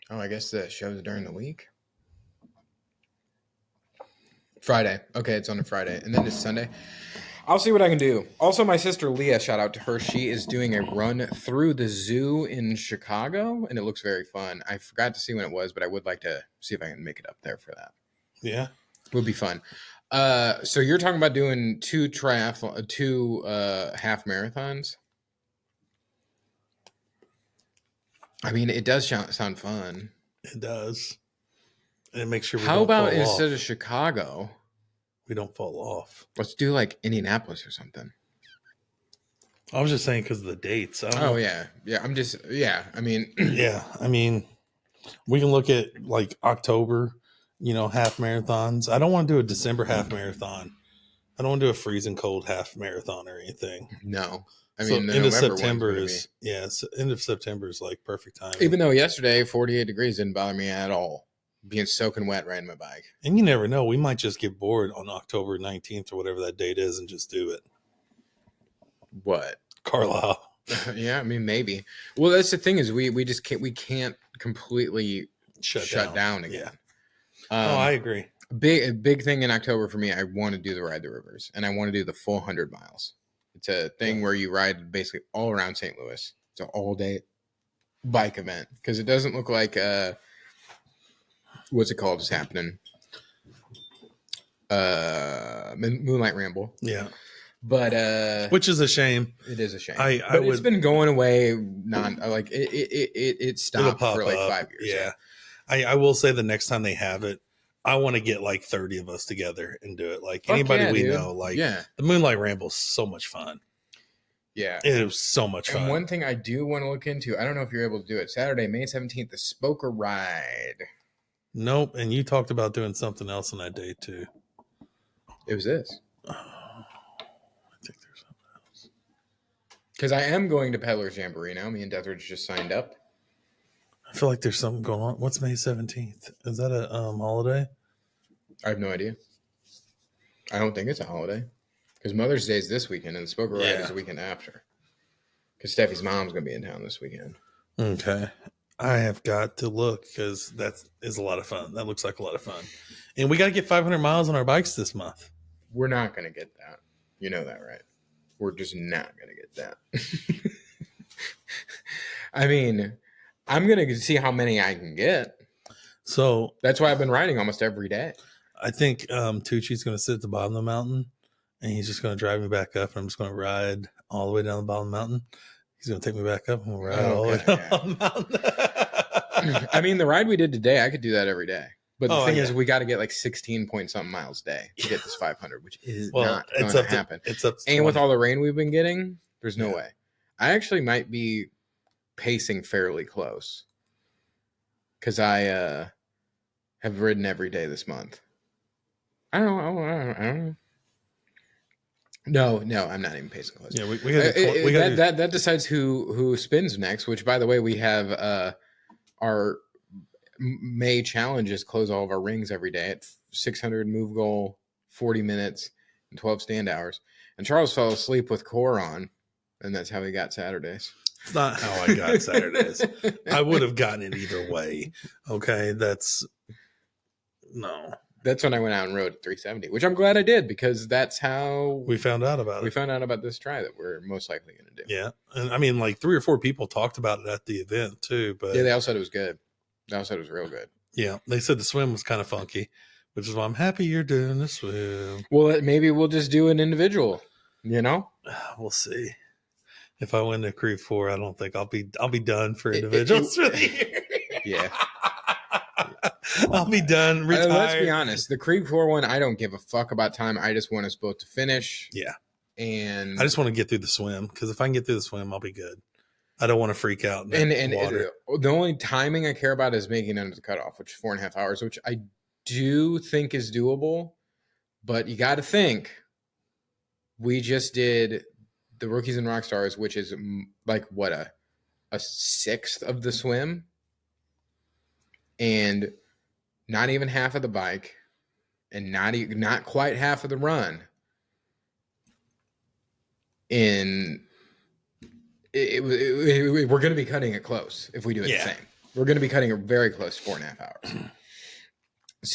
Oh, I guess the show's during the week. Friday. Okay, it's on a Friday. And then it's Sunday. I'll see what I can do. Also, my sister Leah, shout out to her. She is doing a run through the zoo in Chicago, and it looks very fun. I forgot to see when it was, but I would like to see if I can make it up there for that. Yeah. It would be fun. So you're talking about doing 2 half marathons? I mean, it does sound fun. It does. And it makes sure we How don't about fall instead off. of Chicago, We don't fall off. let's do like Indianapolis or something? I was just saying because of the dates. I don't Oh know. yeah, I mean, Yeah, I mean, we can look at like October, half marathons. I don't want to do a December half marathon. I don't want to do a freezing cold half marathon or anything. no. I So mean, the end of November one's September going to be. is end of September is like perfect timing. Even though yesterday 48 degrees didn't bother me at all, being soaking wet riding my bike. And you never know, we might just get bored on October 19th or whatever that date is and just do it. What? Carlisle. Yeah, I mean maybe. Well, that's the thing is we just can't completely shut down again. Yeah. I agree. A big thing in October for me. I want to do the Ride the Rivers, and I want to do the full 100 miles. It's a thing where you ride basically all around St. Louis. It's an all day bike event because it doesn't look like what's it called is happening. Moonlight Ramble. Yeah. But which is a shame. It is a shame. But it's been going away. It stopped for like 5 years. Yeah. I will say the next time they have it, I want to get like 30 of us together and do it. Like anybody we know, like the Moonlight Ramble is so much fun. Yeah. It was so much fun. And one thing I do want to look into, I don't know if you're able to do it, Saturday, May 17th, the Spoker Ride. Nope. And you talked about doing something else on that day too. It was this. I think there's something else. Because I am going to Peddler's Jamboree now. Me and Deathridge just signed up. I feel like there's something going on. What's May 17th? Is that a holiday? I have no idea. I don't think it's a holiday. Because Mother's Day is this weekend and the Spoker Ride is the weekend after. Because Steffi's mom's going to be in town this weekend. Okay. I have got to look because that is a lot of fun. That looks like a lot of fun. And we got to get 500 miles on our bikes this month. We're not going to get that. You know that, right? We're just not going to get that. I mean, I'm going to see how many I can get. So that's why I've been riding almost every day. I think Tucci's going to sit at the bottom of the mountain and he's just going to drive me back up. And I'm just going to ride all the way down the bottom of the mountain. He's going to take me back up and we'll ride all the way down the mountain. I mean, the ride we did today, I could do that every day. But the thing is, we got to get like 16 point something miles a day to get this 500, which is not going to happen. It's up to and with all the rain we've been getting, there's no way. I actually might be pacing fairly close because I have ridden every day this month. I don't know. No, I'm not even pacing close. Yeah, we got that decides who spins next. Which, by the way, we have our May challenges close all of our rings every day at 600 move goal, 40 minutes, and 12 stand hours. And Charles fell asleep with core on, and that's how he got Saturdays. It's not how I got Saturdays. I would have gotten it either way. Okay, that's when I went out and rode 370, which I'm glad I did because that's how we found out about it. We found out about this try that we're most likely going to do. Yeah, and I mean, like 3 or 4 people talked about it at the event too. But yeah, they all said it was good. They all said it was real good. Yeah, they said the swim was kind of funky, which is why I'm happy you're doing the swim. Well, maybe we'll just do an individual. You know, we'll see. If I win the Creed 4, I don't think I'll be done for individuals for the year. Yeah. I'll be done. Retired. Let's be honest. The Creed 4 one, I don't give a fuck about time. I just want us both to finish. Yeah. And I just want to get through the swim because if I can get through the swim, I'll be good. I don't want to freak out. And the only timing I care about is making it under the cutoff, which is 4.5 hours, which I do think is doable. But you got to think, we just did the Rookies and Rockstars, which is like what a sixth of the swim, and not even half of the bike, and not quite half of the run. We're going to be cutting it close if we do it the same. We're going to be cutting it very close to 4.5 hours.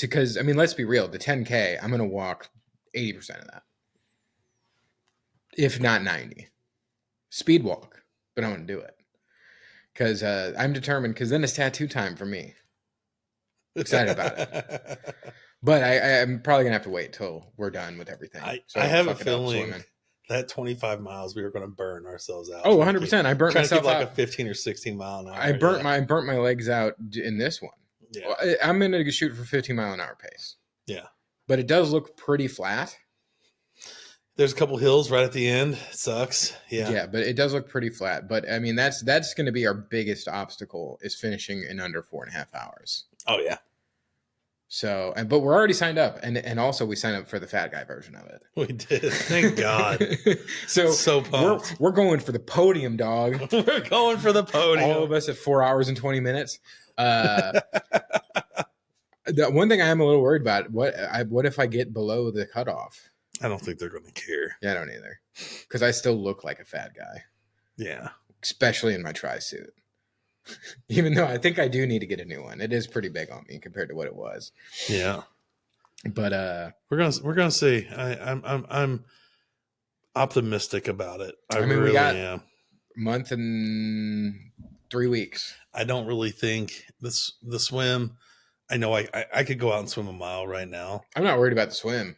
Because, I mean, let's be real. The 10K, I'm going to walk 80% of that. If not 90. Speed walk. But I'm going to do it. Because I'm determined. Because then it's tattoo time for me. Excited about it. But I'm probably going to have to wait till we're done with everything. I have a feeling that 25 miles we were going to burn ourselves out. Oh, 100%. I burnt trying to myself keep like out. a 15 or 16 mile an hour. I burnt my legs out in this one. Yeah. I'm going to shoot for 15-mile-an-hour pace. Yeah. But it does look pretty flat. There's a couple hills right at the end. It sucks. Yeah. Yeah, but it does look pretty flat. But I mean, that's going to be our biggest obstacle is finishing in under 4.5 hours. Oh yeah. So, but we're already signed up, and also we signed up for the fat guy version of it. We did. Thank God. so pumped. We're going for the podium, dog. We're going for the podium. All of us at 4 hours and 20 minutes. The one thing I am a little worried about, what if I get below the cutoff? I don't think they're going to care. Yeah, I don't either. Because I still look like a fat guy. Yeah. Especially in my tri-suit. Even though I think I do need to get a new one. It is pretty big on me compared to what it was. Yeah. But we're gonna see. I'm optimistic about it. I mean, we got am. Month and 3 weeks. I don't really think the swim. I know I could go out and swim a mile right now. I'm not worried about the swim.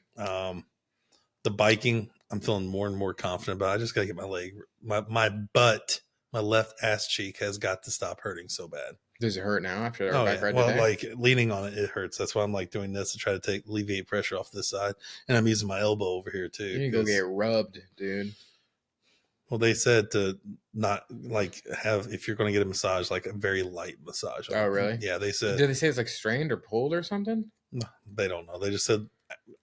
The biking, I'm feeling more and more confident about. I just got to get my leg, my butt, my left ass cheek has got to stop hurting so bad. Does it hurt now after our bike ride well, today? like leaning on it hurts. That's why I'm like doing this to try to alleviate pressure off this side, and I'm using my elbow over here too. You need to go get rubbed, dude. Well, they said to not like have, if you're going to get a massage, like a very light massage. Oh, really? Yeah, they said. Did they say it's like strained or pulled or something? No, they don't know. They just said,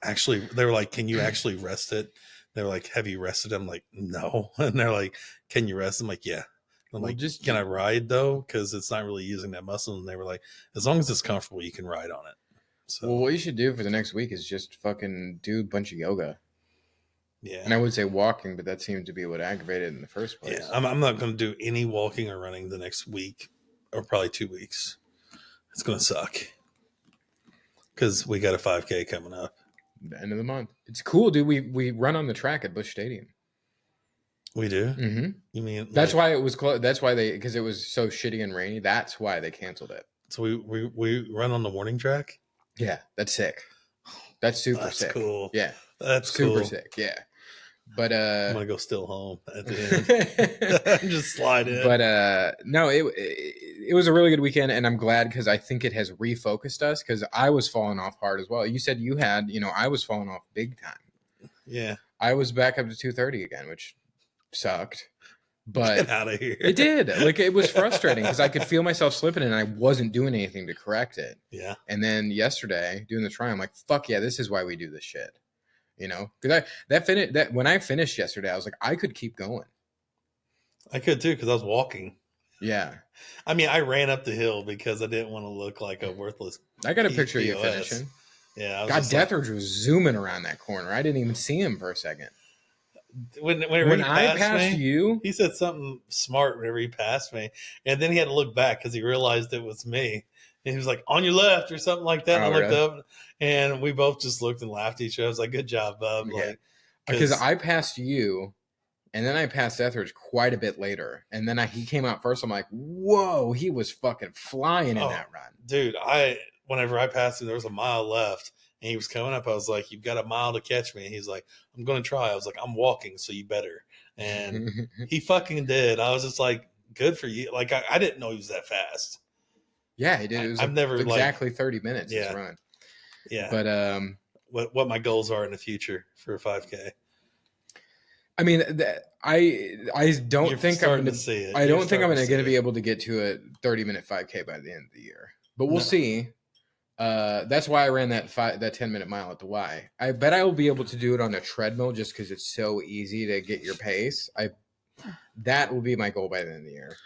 actually, they were like, can you actually rest it? They were like, have you rested? I'm like, no. And they're like, can you rest? I'm like, yeah. I'm like, can I ride though? Because it's not really using that muscle. And they were like, as long as it's comfortable, you can ride on it. So, well, what you should do for the next week is just fucking do a bunch of yoga. Yeah. And I would say walking, but that seemed to be what aggravated it in the first place. Yeah, I'm not going to do any walking or running the next week or probably 2 weeks. It's going to suck because we got a 5K coming up. The end of the month. It's cool, dude. We run on the track at Busch Stadium. We do? Mm-hmm. You mean that's why it was close? That's why because it was so shitty and rainy. That's why they canceled it. So we run on the morning track? Yeah, that's sick. That's super sick. That's cool. Yeah, that's super cool. sick. Yeah, but I'm gonna go still home at the end. Just slide in. But no, it was a really good weekend, and I'm glad because I think it has refocused us. Because I was falling off hard as well. You said you had, I was falling off big time. Yeah, I was back up to 230 again, which sucked. But get out of here. It did. Like, it was frustrating because I could feel myself slipping and I wasn't doing anything to correct it. Yeah. And then yesterday doing the try, I'm like, fuck yeah, this is why we do this shit. Because that when I finished yesterday, I was like, I could keep going. I could too, because I was walking. Yeah. I mean, I ran up the hill because I didn't want to look like a worthless. I got a picture of you finishing. Yeah. God, Deathridge was zooming around that corner. I didn't even see him for a second. When I passed you, he said something smart whenever he passed me, and then he had to look back because he realized it was me. And he was like, "On your left" or something like that. And I looked up, and we both just looked and laughed at each other. I was like, "Good job, bub!" Yeah. Because I passed you, and then I passed Etheridge quite a bit later, and then he came out first. I'm like, "Whoa!" He was fucking flying in that run, dude. Whenever I passed him, there was a mile left. And he was coming up. I was like, "You've got a mile to catch me." And he's like, "I'm going to try." I was like, "I'm walking, so you better." And he fucking did. I was just like, "Good for you." Like, I didn't know he was that fast. Yeah, he did. It was I've never exactly 30 minutes. Yeah. His run. Yeah. But what my goals are in the future for a 5K. I mean, I don't think I'm going to see it. I don't think I'm going to be able to get to a 30-minute 5K by the end of the year. But we'll see. That's why I ran that 10-minute mile at the Y. I bet I will be able to do it on a treadmill just because it's so easy to get your pace. That will be my goal by the end of the year.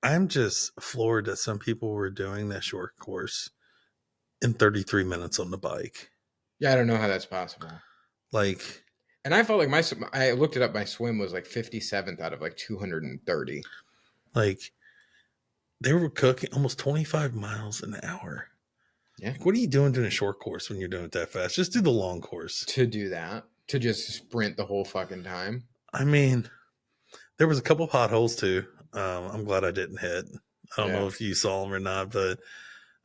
I'm just floored that some people were doing that short course in 33 minutes on the bike. Yeah, I don't know how that's possible. And I felt like I looked it up. My swim was like 57th out of like 230. They were cooking almost 25 miles an hour. Yeah. What are you doing a short course when you're doing it that fast? Just do the long course. To do that, to just sprint the whole fucking time. I mean, there was a couple potholes too. I'm glad I didn't hit. I don't know if you saw them or not, but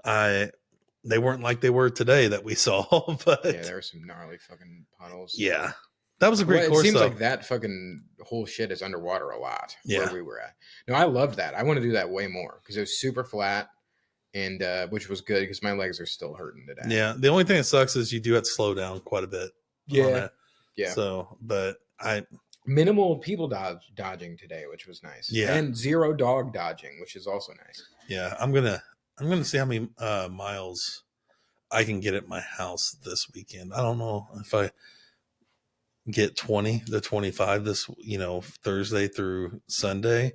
they weren't like they were today that we saw. But yeah, there were some gnarly fucking potholes. Yeah, That was a great Well, course. It seems though. like that fucking whole shit is underwater a lot Yeah. where we were at. No, I loved that. I want to do that way more because it was super flat, and which was good because my legs are still hurting today. Yeah. The only thing that sucks is you do have to slow down quite a bit. On it. Yeah. So, but minimal people dodging today, which was nice. Yeah. And 0 dog dodging, which is also nice. Yeah, I'm gonna see how many miles I can get at my house this weekend. I don't know if I get 20 to 25 this, Thursday through Sunday,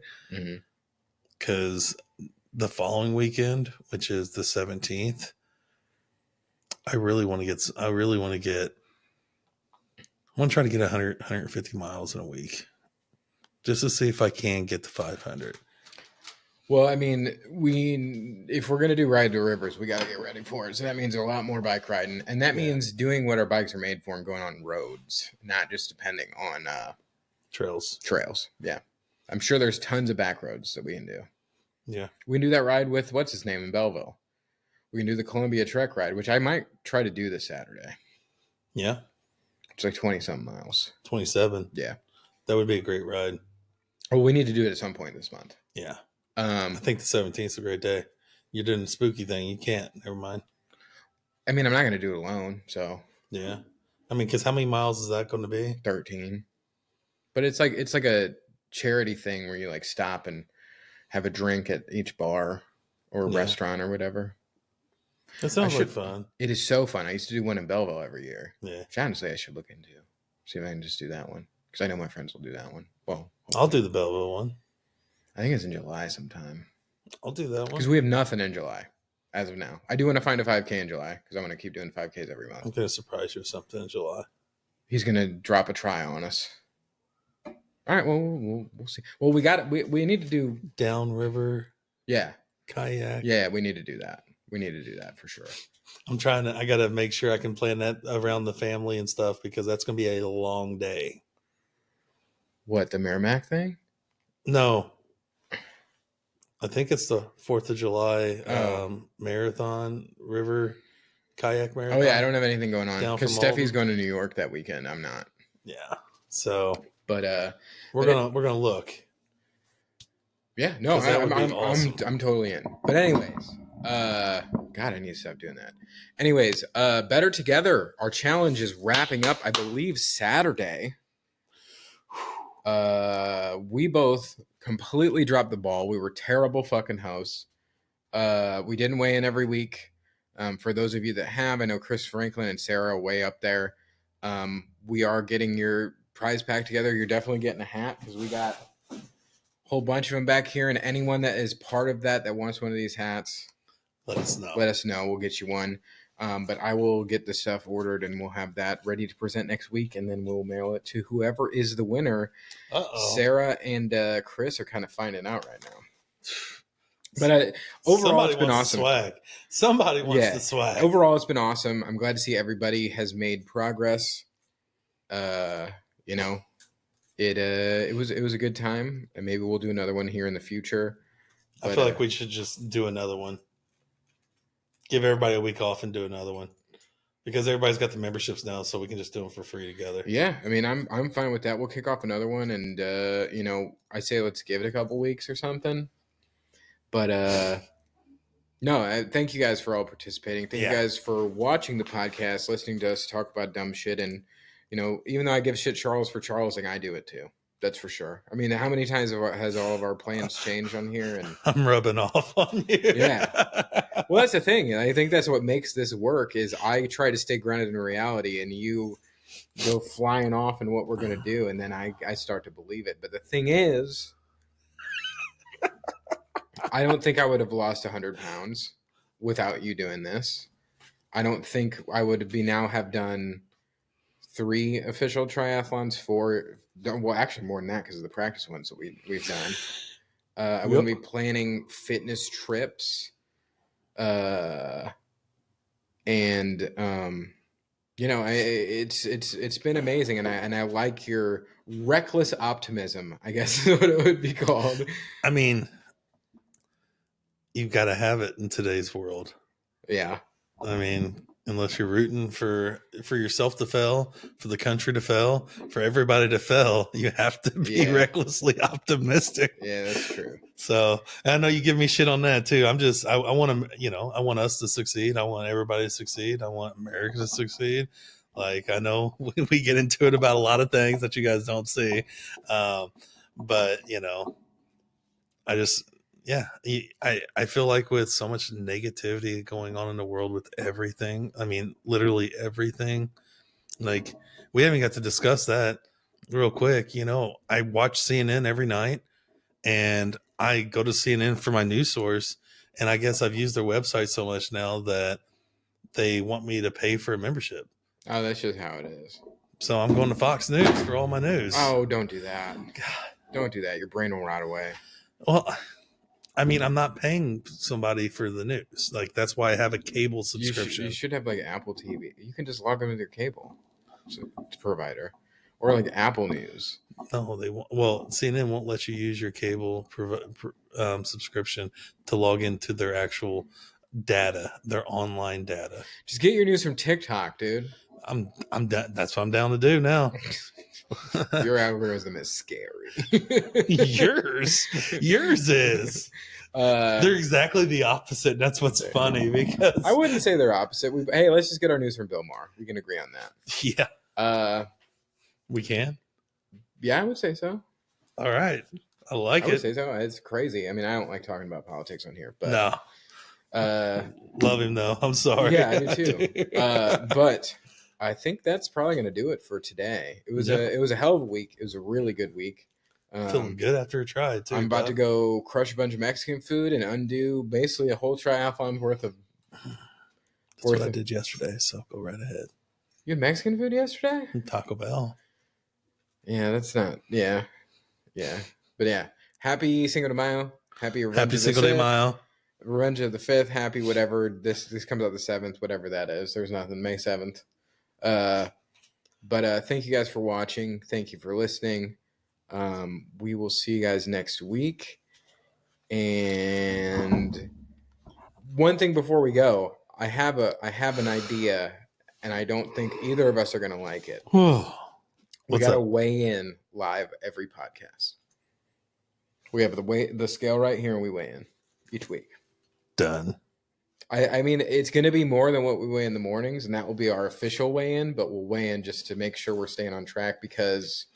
because the following weekend, which is the 17th, I want to try to get 100, 150 miles in a week just to see if I can get to 500. Well, I mean, if we're going to do Ride to Rivers, we got to get ready for it. So that means a lot more bike riding. And that means doing what our bikes are made for and going on roads, not just depending on trails. Yeah. I'm sure there's tons of back roads that we can do. Yeah. We can do that ride with, what's his name, in Belleville. We can do the Columbia Trek ride, which I might try to do this Saturday. Yeah. It's like 20-something miles. 27. Yeah. That would be a great ride. Well, we need to do it at some point this month. Yeah. I think the 17th is a great day. You're doing the spooky thing. You can't. Never mind. I mean, I'm not going to do it alone, so. Yeah. I mean, because how many miles is that going to be? 13. But it's like a charity thing where you like stop and have a drink at each bar or restaurant or whatever. That sounds like fun. It is so fun. I used to do one in Belleville every year. Yeah. Which honestly I should look into. See if I can just do that one. Because I know my friends will do that one. Well, I'll do the Belleville one. I think it's in July sometime. I'll do that one. Because we have nothing in July as of now. I do want to find a 5K in July because I want to keep doing 5Ks every month. I'm going to surprise you with something in July. He's going to drop a try on us. All right, well, we'll see. Well, we need to do downriver. Yeah. Kayak. Yeah, we need to do that. We need to do that for sure. I got to make sure I can plan that around the family and stuff because that's going to be a long day. What, the Merrimack thing? No. I think it's the 4th of July marathon, river kayak marathon. Oh, yeah, I don't have anything going on because Steffi's going to New York that weekend. I'm not. Yeah. So, but we're gonna look. Yeah, no, awesome. I'm totally in. But anyways, God, I need to stop doing that. Anyways, Better Together. Our challenge is wrapping up, I believe, Saturday. We both completely dropped the ball. We were terrible fucking hosts. We didn't weigh in every week. For those of you that have, I know Chris Franklin and Sarah are way up there. We are getting your prize pack together. You're definitely getting a hat because we got a whole bunch of them back here. And anyone that is part of that wants one of these hats, let us know. We'll get you one. But I will get the stuff ordered and we'll have that ready to present next week. And then we'll mail it to whoever is the winner. Sarah and Chris are kind of finding out right now. But overall, it's been awesome. Swag. Somebody wants the swag. Overall, it's been awesome. I'm glad to see everybody has made progress. It was a good time, and maybe we'll do another one here in the future. I feel like we should just do another one. Give everybody a week off and do another one because everybody's got the memberships now, so we can just do them for free together. Yeah, I mean, I'm fine with that. We'll kick off another one, and I say let's give it a couple weeks or something. But no, thank you guys for all participating. Thank you guys for watching the podcast, listening to us talk about dumb shit, and even though I give shit Charles for Charlesing, I do it too. That's for sure. I mean, how many times has all of our plans changed on here? And I'm rubbing off on you. Yeah. Well, that's the thing. I think that's what makes this work is I try to stay grounded in reality and you go flying off in what we're going to do. And then I start to believe it. But the thing is, I don't think I would have lost 100 pounds without you doing this. I don't think I would have done 3 official triathlons, 4. Well, actually more than that because of the practice ones that we've done. I wouldn't be planning fitness trips. It's been amazing. And I like your reckless optimism, I guess is what it would be called. I mean, you've got to have it in today's world. Yeah. I mean, unless you're rooting for yourself to fail, for the country to fail, for everybody to fail, you have to be recklessly optimistic. Yeah, that's true. So I know you give me shit on that too. I want to, I want us to succeed. I want everybody to succeed. I want America to succeed. Like, I know we get into it about a lot of things that you guys don't see. But I just, I feel like with so much negativity going on in the world with everything, I mean, literally everything, like, we haven't got to discuss that real quick. I watch CNN every night, and I go to CNN for my news source, and I guess I've used their website so much now that they want me to pay for a membership. Oh, that's just how it is. So I'm going to Fox News for all my news. Oh, don't do that. God. Don't do that. Your brain will rot away. Well, I mean, I'm not paying somebody for the news. Like, that's why I have a cable subscription. You should have like Apple TV. You can just log in with your cable provider, or like Apple News. No, they won't. Well, CNN won't let you use your cable subscription to log into their actual data, their online data. Just get your news from TikTok, dude. That's what I'm down to do now. Your algorithm is scary. Yours is. They're exactly the opposite. That's what's funny, because I wouldn't say they're opposite. Hey, let's just get our news from Bill Maher. We can agree on that. Yeah. We can. Yeah, I would say so. All right. I like it. I would say so. It's crazy. I mean, I don't like talking about politics on here, but no. Love him though. I'm sorry. Yeah, I do too. But I think that's probably going to do it for today. It was a hell of a week. It was a really good week. Feeling good after a try too. I'm about to go crush a bunch of Mexican food and undo basically a whole triathlon worth of. That's what I did yesterday. So go right ahead. You had Mexican food yesterday? Taco Bell. Yeah, that's not. Yeah. But yeah, happy Cinco de Mayo. Happy Cinco de Mayo. Revenge of the 5th. Happy whatever. This comes out the 7th. Whatever that is. There's nothing. May 7th. But thank you guys for watching. Thank you for listening. We will see you guys next week. And one thing before we go, I have an idea, and I don't think either of us are going to like it. We got to weigh in live every podcast. We have the scale right here, and we weigh in each week. Done. I mean, it's going to be more than what we weigh in the mornings, and that will be our official weigh-in, but we'll weigh in just to make sure we're staying on track, because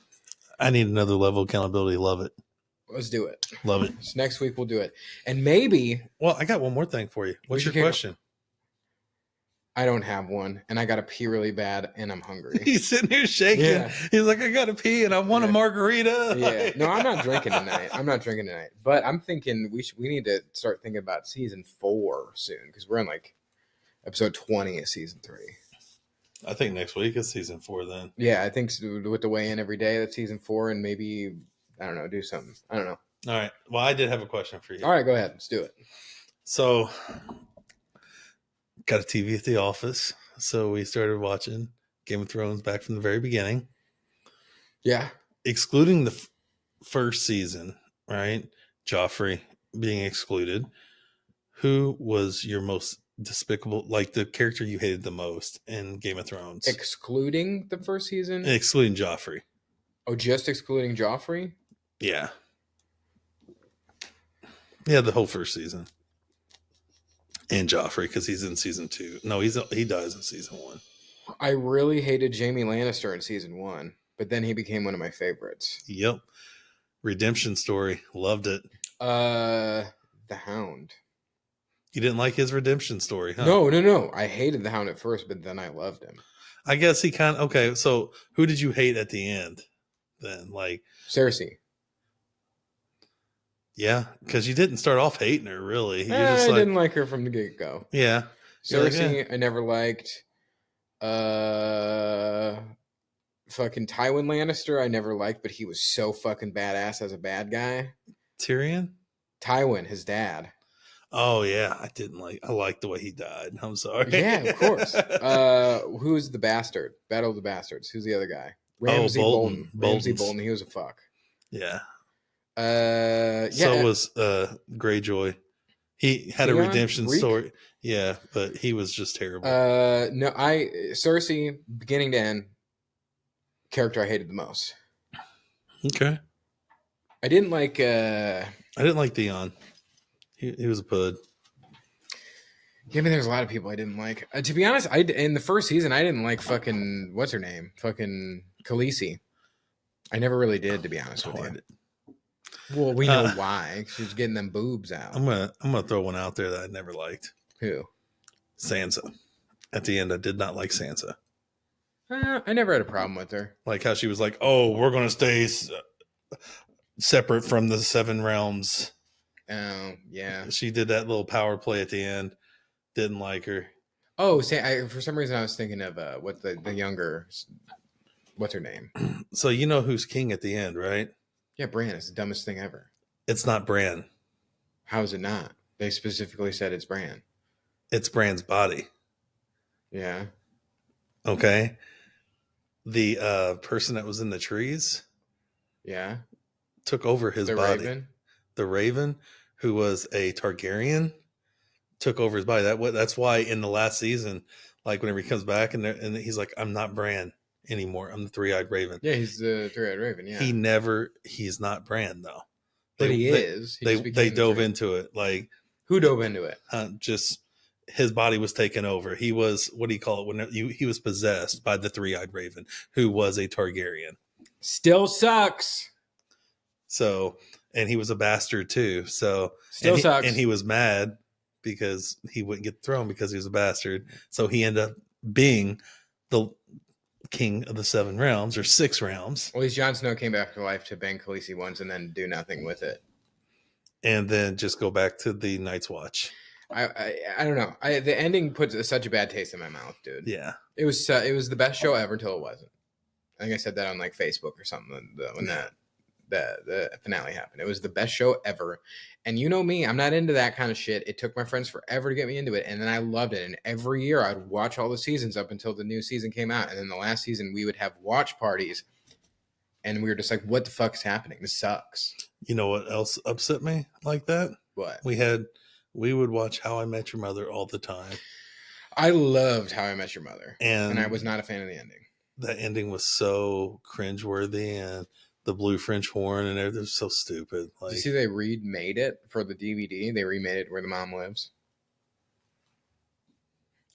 I need another level of accountability. Love it. Let's do it. Love it. So next week we'll do it. And maybe... Well, I got one more thing for you. What's your question? I don't have one, and I got to pee really bad, and I'm hungry. He's sitting here shaking. Yeah. He's like, I got to pee, and I want a margarita. Yeah. No, I'm not drinking tonight. But I'm thinking we need to start thinking about season 4 soon, because we're in like episode 20 of season 3. I think next week is season 4 then. Yeah, I think with the weigh in every day, that's season 4, and maybe, I don't know, do something. I don't know. All right. Well, I did have a question for you. All right, go ahead. Let's do it. So, got a TV at the office, so we started watching Game of Thrones back from the very beginning. Yeah. Excluding the first season, right? Joffrey being excluded. Who was your most despicable, like the character you hated the most in Game of Thrones? Excluding the first season? Excluding Joffrey. Oh, just excluding Joffrey? Yeah. Yeah, the whole first season. And Joffrey, because he's in season 2. No, he dies in season 1. I really hated Jaime Lannister in season 1, but then he became one of my favorites. Yep. Redemption story. Loved it. The Hound. You didn't like his redemption story, huh? No. I hated the Hound at first, but then I loved him. I guess he kind of... Okay, so who did you hate at the end then? Like Cersei. Yeah, because you didn't start off hating her, really. I didn't like her from the get-go. Yeah. Cersei, I never liked. Fucking Tywin Lannister, I never liked, but he was so fucking badass as a bad guy. Tyrion? Tywin, his dad. Oh, yeah. I liked the way he died. I'm sorry. Yeah, of course. Who's the bastard? Battle of the Bastards. Who's the other guy? Ramsay Bolton. Ramsay Bolton. He was a fuck. Yeah. Yeah. So was Greyjoy. He had a redemption story. Yeah, but he was just terrible. No, Cersei, beginning to end, character I hated the most. Okay. I didn't like. I didn't like Theon. He was a pud. Yeah, I mean, there's a lot of people I didn't like. To be honest, in the first season, I didn't like fucking what's her name, fucking Khaleesi. I never really did, to be honest with you. Well, we know why. She was getting them boobs out. I'm gonna throw one out there that I never liked. Who? Sansa. At the end, I did not like Sansa. I never had a problem with her. Like how she was like, "Oh, we're gonna stay separate from the Seven Realms." Oh, yeah. She did that little power play at the end. Didn't like her. Oh, for some reason I was thinking of what the younger, what's her name? So you know who's king at the end, right? Yeah, Bran is the dumbest thing ever. It's not Bran. How is it not? They specifically said it's Bran. It's Bran's body. Yeah. Okay. The person that was in the trees, Yeah. took over his body. Raven? The Raven, who was a Targaryen, took over his body. That's why in the last season, like whenever he comes back and he's like, "I'm not Bran anymore. I'm the three-eyed Raven." Yeah, he's the three-eyed Raven. Yeah. He's not Bran though. But he is. They dove into it. Like, who dove into it? Just his body was taken over. He was, what do you call it? He was possessed by the three-eyed Raven, who was a Targaryen. Still sucks. So, and he was a bastard too. So still sucks. And he was mad because he wouldn't get the throne because he was a bastard. So he ended up being the king of the Seven Realms or Six Realms. Well, at least Jon Snow came back to life to bang Khaleesi once and then do nothing with it. And then just go back to the Night's Watch. I don't know. The ending puts such a bad taste in my mouth, dude. Yeah. It was the best show ever until it wasn't. I think I said that on like Facebook or something when the finale happened. It was the best show ever. And you know me, I'm not into that kind of shit. It took my friends forever to get me into it. And then I loved it. And every year I'd watch all the seasons up until the new season came out. And then the last season we would have watch parties. And we were just like, what the fuck is happening? This sucks. You know what else upset me like that? What? We would watch How I Met Your Mother all the time. I loved How I Met Your Mother. And I was not a fan of the ending. The ending was so cringeworthy, and the blue French horn and everything was so stupid. Like, did you see they remade it for the DVD? They remade it where the mom lives.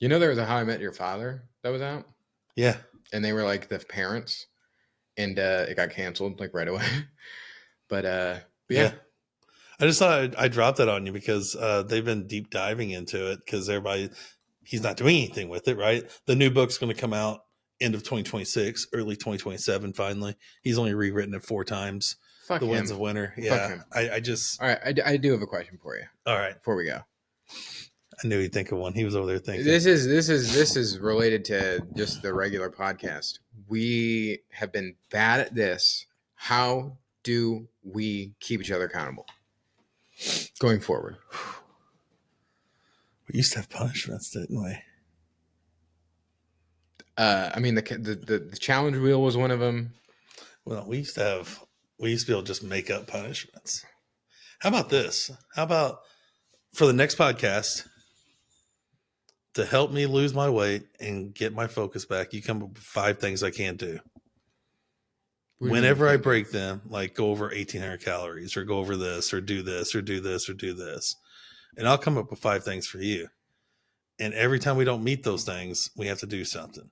You know there was a How I Met Your Father that was out? Yeah. And they were like the parents. And it got canceled like right away. But yeah. I just thought I'd drop that on you because they've been deep diving into it because he's not doing anything with it, right? The new book's going to come out end of 2026, early 2027 finally. He's only rewritten it 4 times. Fuck The him. Winds of Winter. Yeah. I just... All right, I do have a question for you. All right. Before we go. I knew he'd think of one. He was over there thinking. This is related to just the regular podcast. We have been bad at this. How do we keep each other accountable going forward? We used to have punishments, didn't we? I mean, the challenge wheel was one of them. Well, we used to be able to just make up punishments. How about this? How about for the next podcast, to help me lose my weight and get my focus back, you come up with 5 things I can't do. Whenever I break them, like go over 1,800 calories or go over this or do this or do this or do this. And I'll come up with 5 things for you. And every time we don't meet those things, we have to do something.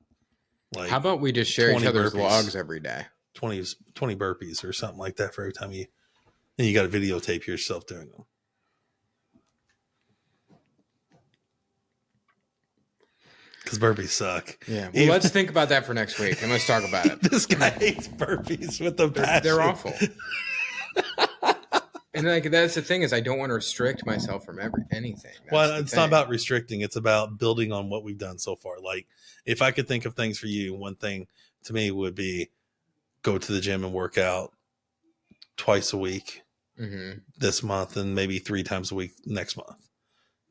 Like, how about we just share each other's burpees, logs every day? 20 burpees or something like that for every time and you got to videotape yourself doing them. Because burpees suck. Yeah. Well, let's think about that for next week and let's talk about it. This guy hates burpees with a passion. They're awful. And like that's the thing is I don't want to restrict myself from anything. Well, it's not about restricting. It's about building on what we've done so far. Like if I could think of things for you, one thing to me would be go to the gym and work out twice a week this month and maybe 3 times a week next month.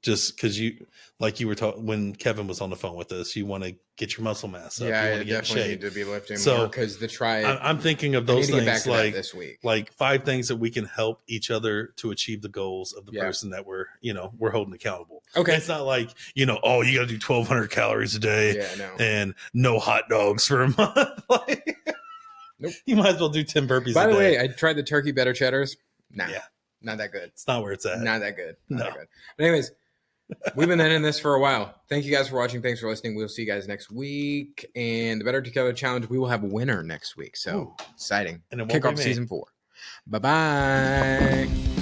just because you were talking when Kevin was on the phone with us, you want to get your muscle mass up. Yeah, you I want to get in definitely shape. need to be lifting So, more because I'm thinking of I need those to get back things to that this week. like 5 things that we can help each other to achieve the goals of the person that we're holding accountable. Okay. It's not like, oh, you got to do 1,200 calories a day Yeah, no. and no hot dogs for a month. Like, nope. You might as well do 10 burpees By a the day. way, I tried the turkey better cheddars. Nah, Yeah. not that good. It's not where it's at. Not that good. Not No. that good. But anyways, we've been ending this for a while. Thank you guys for watching. Thanks for listening. We'll see you guys next week. And the Better Together Challenge, we will have a winner next week. So exciting. And it won't Kick off be me. season 4. Bye-bye.